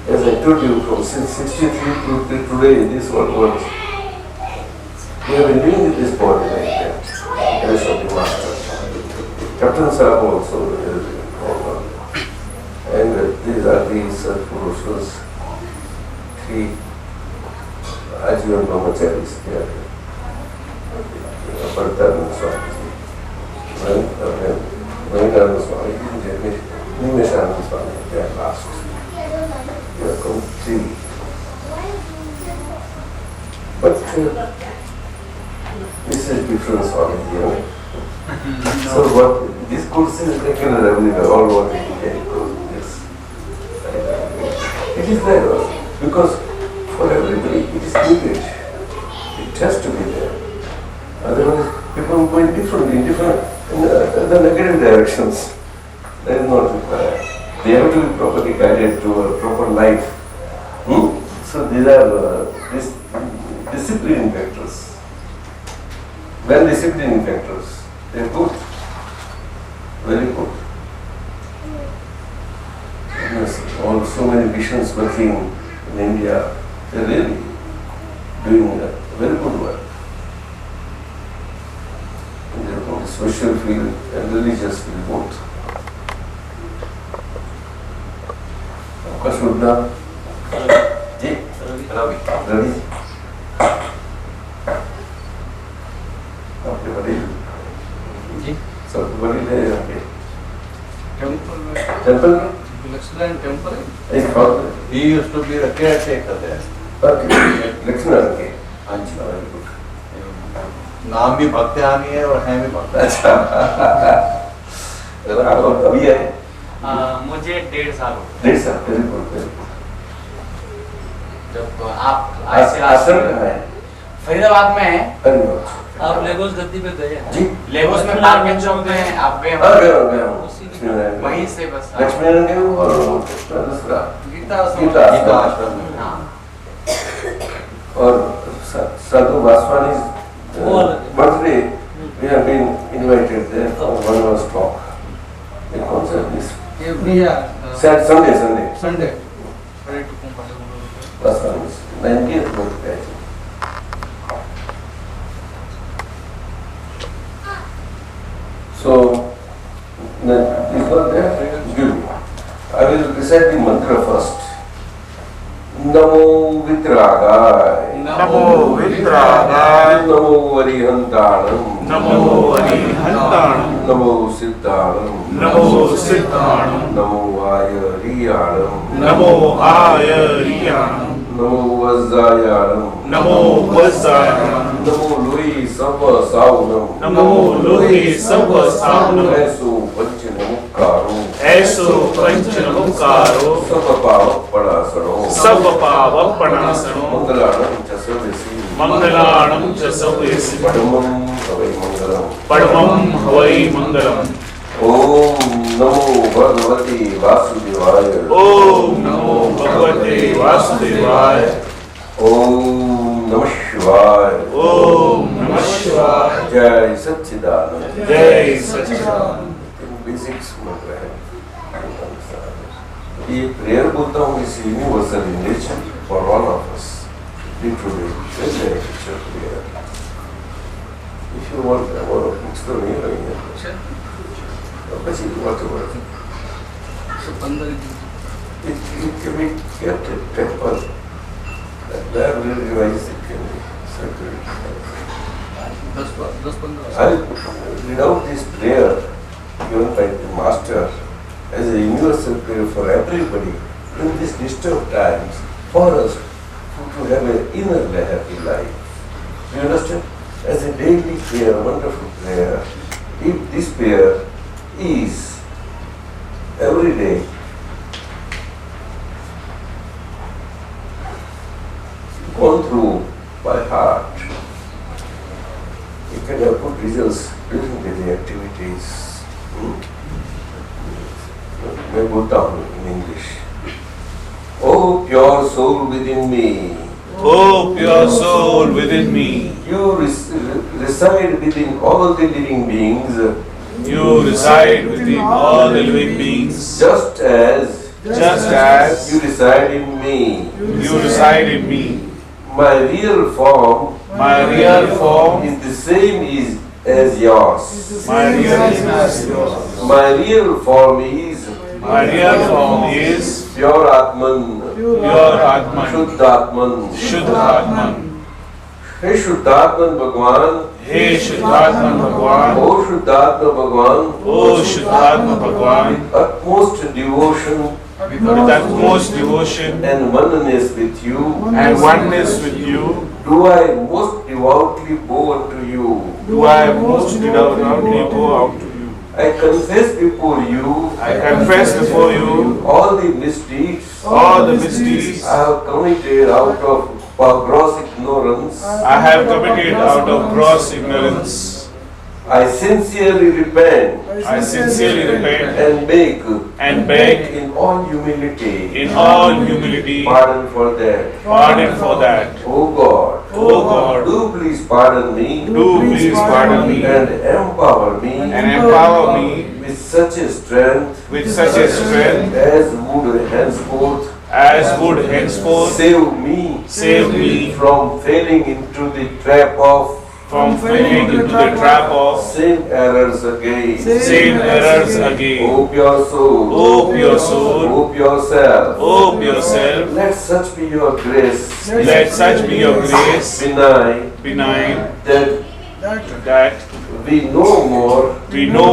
As I told you, from since 63 to today, this what was. We have been living with this body like that. The rest of the master. Captain Sahab also has been involved. And these are the Purushas, three Ajivan Brahmacharis. They are Bharatan Swami, Vainarana Swami, Nimeshananda Swami, they are last. They are come three. But this is different Swami here. So what this course is like in a revenue, all what we can do is it is there because for everybody it is needed. It has to be there. Otherwise people go in the negative directions. That is not required. They have to be properly guided to a proper life. So these are discipline factors. Well disciplined factors. They are good. Very good. Yes, so many missions working in India, they are really doing very good work. In the social field and religious field both. Kasudna? Ji? Ravi. Ravi? आपके बड़ी जी सब बड़ी है यहाँ पे temple में temple temple एक बहुत he used to be the caretaker there. Lakshman के हाँ जी very good. नाम भी भक्त्यानी है और है भी भक्त। अच्छा आपको अभी है मुझे 1.5 साल हो गए। 1.5 साल वेरी गुड। जब आप आश्रम कहाँ है? फरीदाबाद में है। अरे वाह। आप लेगोस गद्दी पे गए हैं? जी लेगोस में पार्क के चौक में आप गए हाँ गया हूँ वहीं से बस लक्ष्मण के और दूसरा गीता आश्रम में। हाँ और Sadhu Vaswani birthday we have been invited there for 1 hour's talk. ये कौन सा this? Sunday. Vaswani 90th birthday. So, is not there? Good. I will recite the mantra first. Namo Vitragaya. Namo Vitragaya. Namo Arihantanam. Namo Arihantanam. Namo Siddhanam. Namo Siddhanam. Namo Ayariyanam. Namo Ayariyanam. Namo Vajjayanam. Namo Vajjayanam. Namo Lui Sabba Saunam. Namo Lohi Sabba Saunam. Aiso Panchanamukkaro. Aiso Panchanamukkaro. Sabba Pava Padasano. Sabba Pava Padasano. Mangalanam Chasavesi. Mangalanam Chasavesi. Padamam Havai Mangalam. Padamam Havai Mangalam. Om Namo Bhagavate Vasudevaya. Om Namo Bhagavate Vasudevaya. Om Namah Shivaya. Om Namah Shivaya. Jai Satchidanand. Jai Satchidanand. Basics मंत्र है ये prayer बोलता हूँ इस universal in nature for all of us literally this is prayer if you want और explore नहीं करेंगे तो बस ये बात हो रही it can be kept at temple that will revise it can be sacred. I'll read out this prayer given by the Master as a universal prayer for everybody in these disturbed times for us to have an inner happy life. You understand? As a daily prayer, wonderful prayer. If this prayer is every day gone through by heart, you can have good results during daily activities. मैं बोलता हूँ in English. Oh pure soul within me. Oh pure soul within me. You reside within all the living beings. You reside within all the living beings. Just as you reside in me. You reside in me. My real form is the same as yours. My real form is pure Atman. Shuddhatman. Hey Shuddhatman Bhagwan. Hey Shuddhatman Bhagwan. Oh Shuddhatma Bhagwan. Oh Shuddhatma Bhagwan. With utmost devotion With utmost devotion and oneness with you. Do I most devoutly bow unto you. Do I most devoutly bow out to you. I confess before you. All the misdeeds. I have committed out of gross ignorance. I sincerely repent. And beg in all humility. Pardon for that. Oh God. Do please pardon me. And empower me. With such a strength. As would henceforth. Save me from falling into the trap of. Same errors again. Hope your soul. Hope yourself. Let such be your grace. Benign. That we no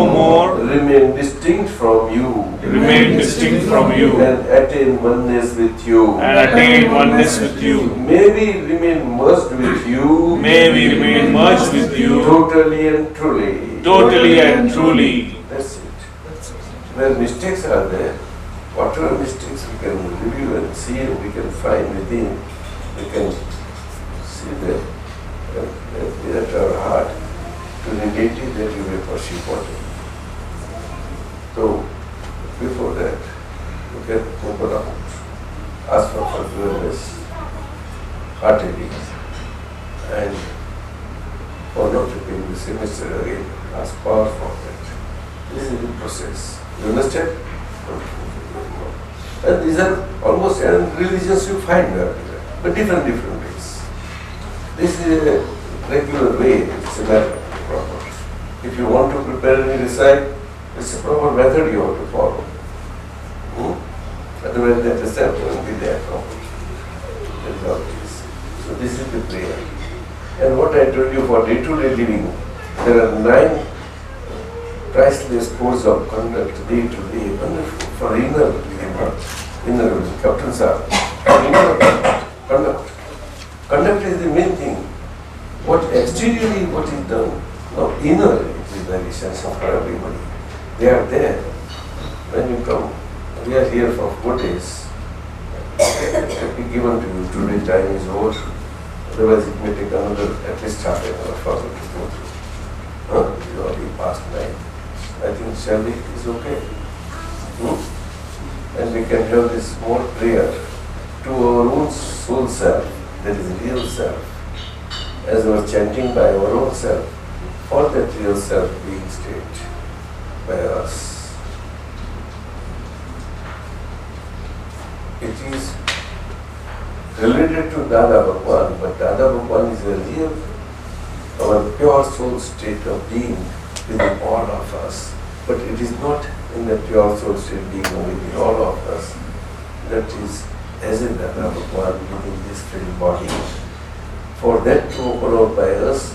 more remain distinct from you. And attain oneness with you. May we remain merged with you. Totally and truly. That's it. Where mistakes are there, whatever mistakes we can review and see, and we can find within, we can see that at our heart to negate it, that you may pursue water. So, before that, you can open up, ask for forgiveness, heartily, and for not repeating the same mistake again, ask power for that. This is the process. You understand? And these are almost religions you find everywhere, but different ways. This is a regular way, it's a matter proper. If you want to prepare any recite, it's a proper method you have to follow. Otherwise that recipe won't be there properly. That is how it is. So this is the prayer. And what I do told you for day-to-day living, there are 9 priceless codes of conduct day-to-day, wonderful for inner living, inner captains are inner conduct. Conduct is the main thing. What exteriorly what is done, now inner it is very essential for everybody. They are there. When you come, we are here for 4 days. It will be given to you. Today time is over. Otherwise it may take another at least half an hour for you to go through. It is already past 9. I think shall we is okay. And we can have this more prayer to our own soul self, that is real self, as we are chanting by our own self, for that real self being state by us. It is related to Dada Bhagwan, but Dada Bhagwan is a real, our pure soul state of being within all of us. But it is not in the pure soul state being within all of us. That is as a Dada Bhagwan within this physical body. For that to open out by us,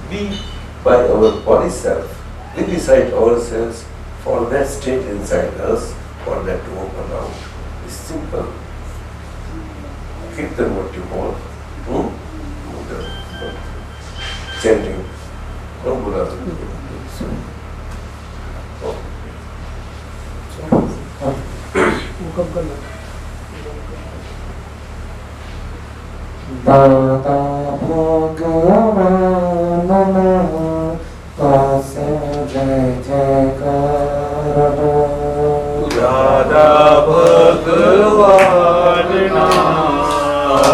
we by our body self, we beside ourselves for that state inside us, for that to open out. It's simple. Kirtan what you call, chanting. No Buddha. Dada Bhagwan Namaste Jai Jaikar Dada Bhagwan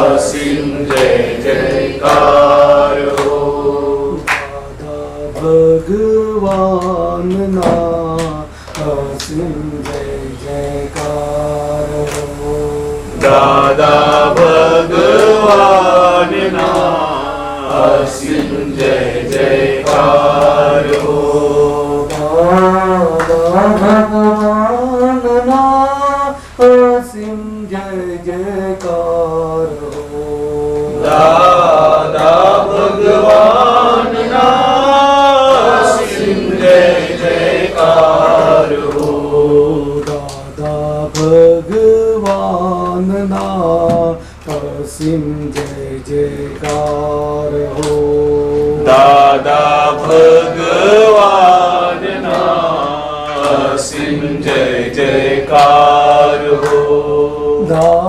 Asim Jai Jaikar ho. Dada Bhagwan Asim Jai Jaikar Dada Bhagwan Asim Jai Jaikar ho. Dada Bhagwan Asim Jai Jaikar Dada Bhagwan Asim Jai Jaikar ho. Dada Bhagwan Asim Jai Jaikar ho. Dada Bhagwan Asim Jai Jaikar ho. Dada Bhagwan Asim Jai Jaikar ho. Dada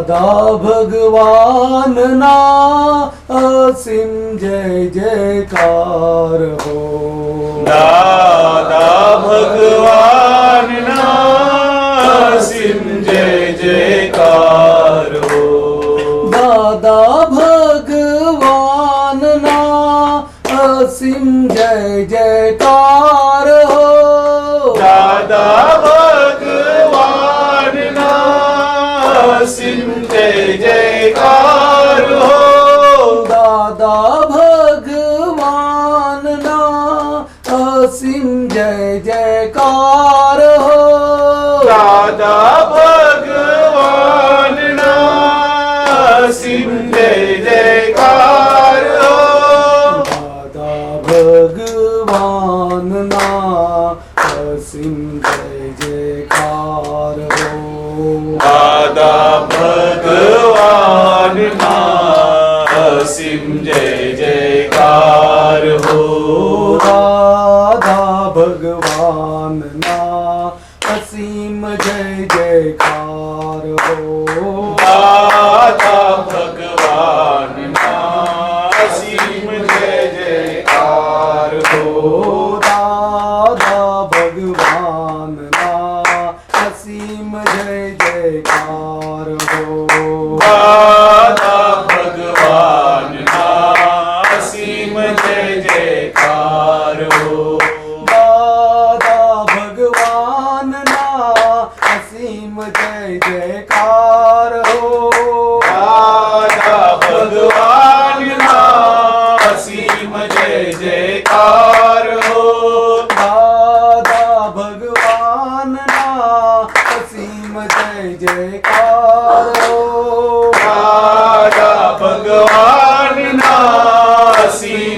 Bhagwan Asim Jai Jaikar ho. Dada Bhagwan Asim Jai Jaikar ho. Dada Bhagwan Asim Jai Jaikar ho. Dada Bhagwan Asim Jai Jaikar ho. Dada Bhagwan Asim Jai Jaikar ho. Dada Bhagwan Asim Jai Jaikar ho. Dada Bhagwan Asim Jai Jaikar ho. Dada Bhagwan Asim Jai Jaikar ho. Dada Bhagwan Asim Jai Jaikar ho. Dada Bhagwan Asim Jai Jaikar ho. Dada Bhagwan Asim Jai Jaikar ho. Dada Bhagwan Asim Jai Jaikar ho. Dada Bhagwan Asim Jai Jaikar ho. Dada Bhagwan Asim Jai Jaikar ho. Dada Bhagwan Asim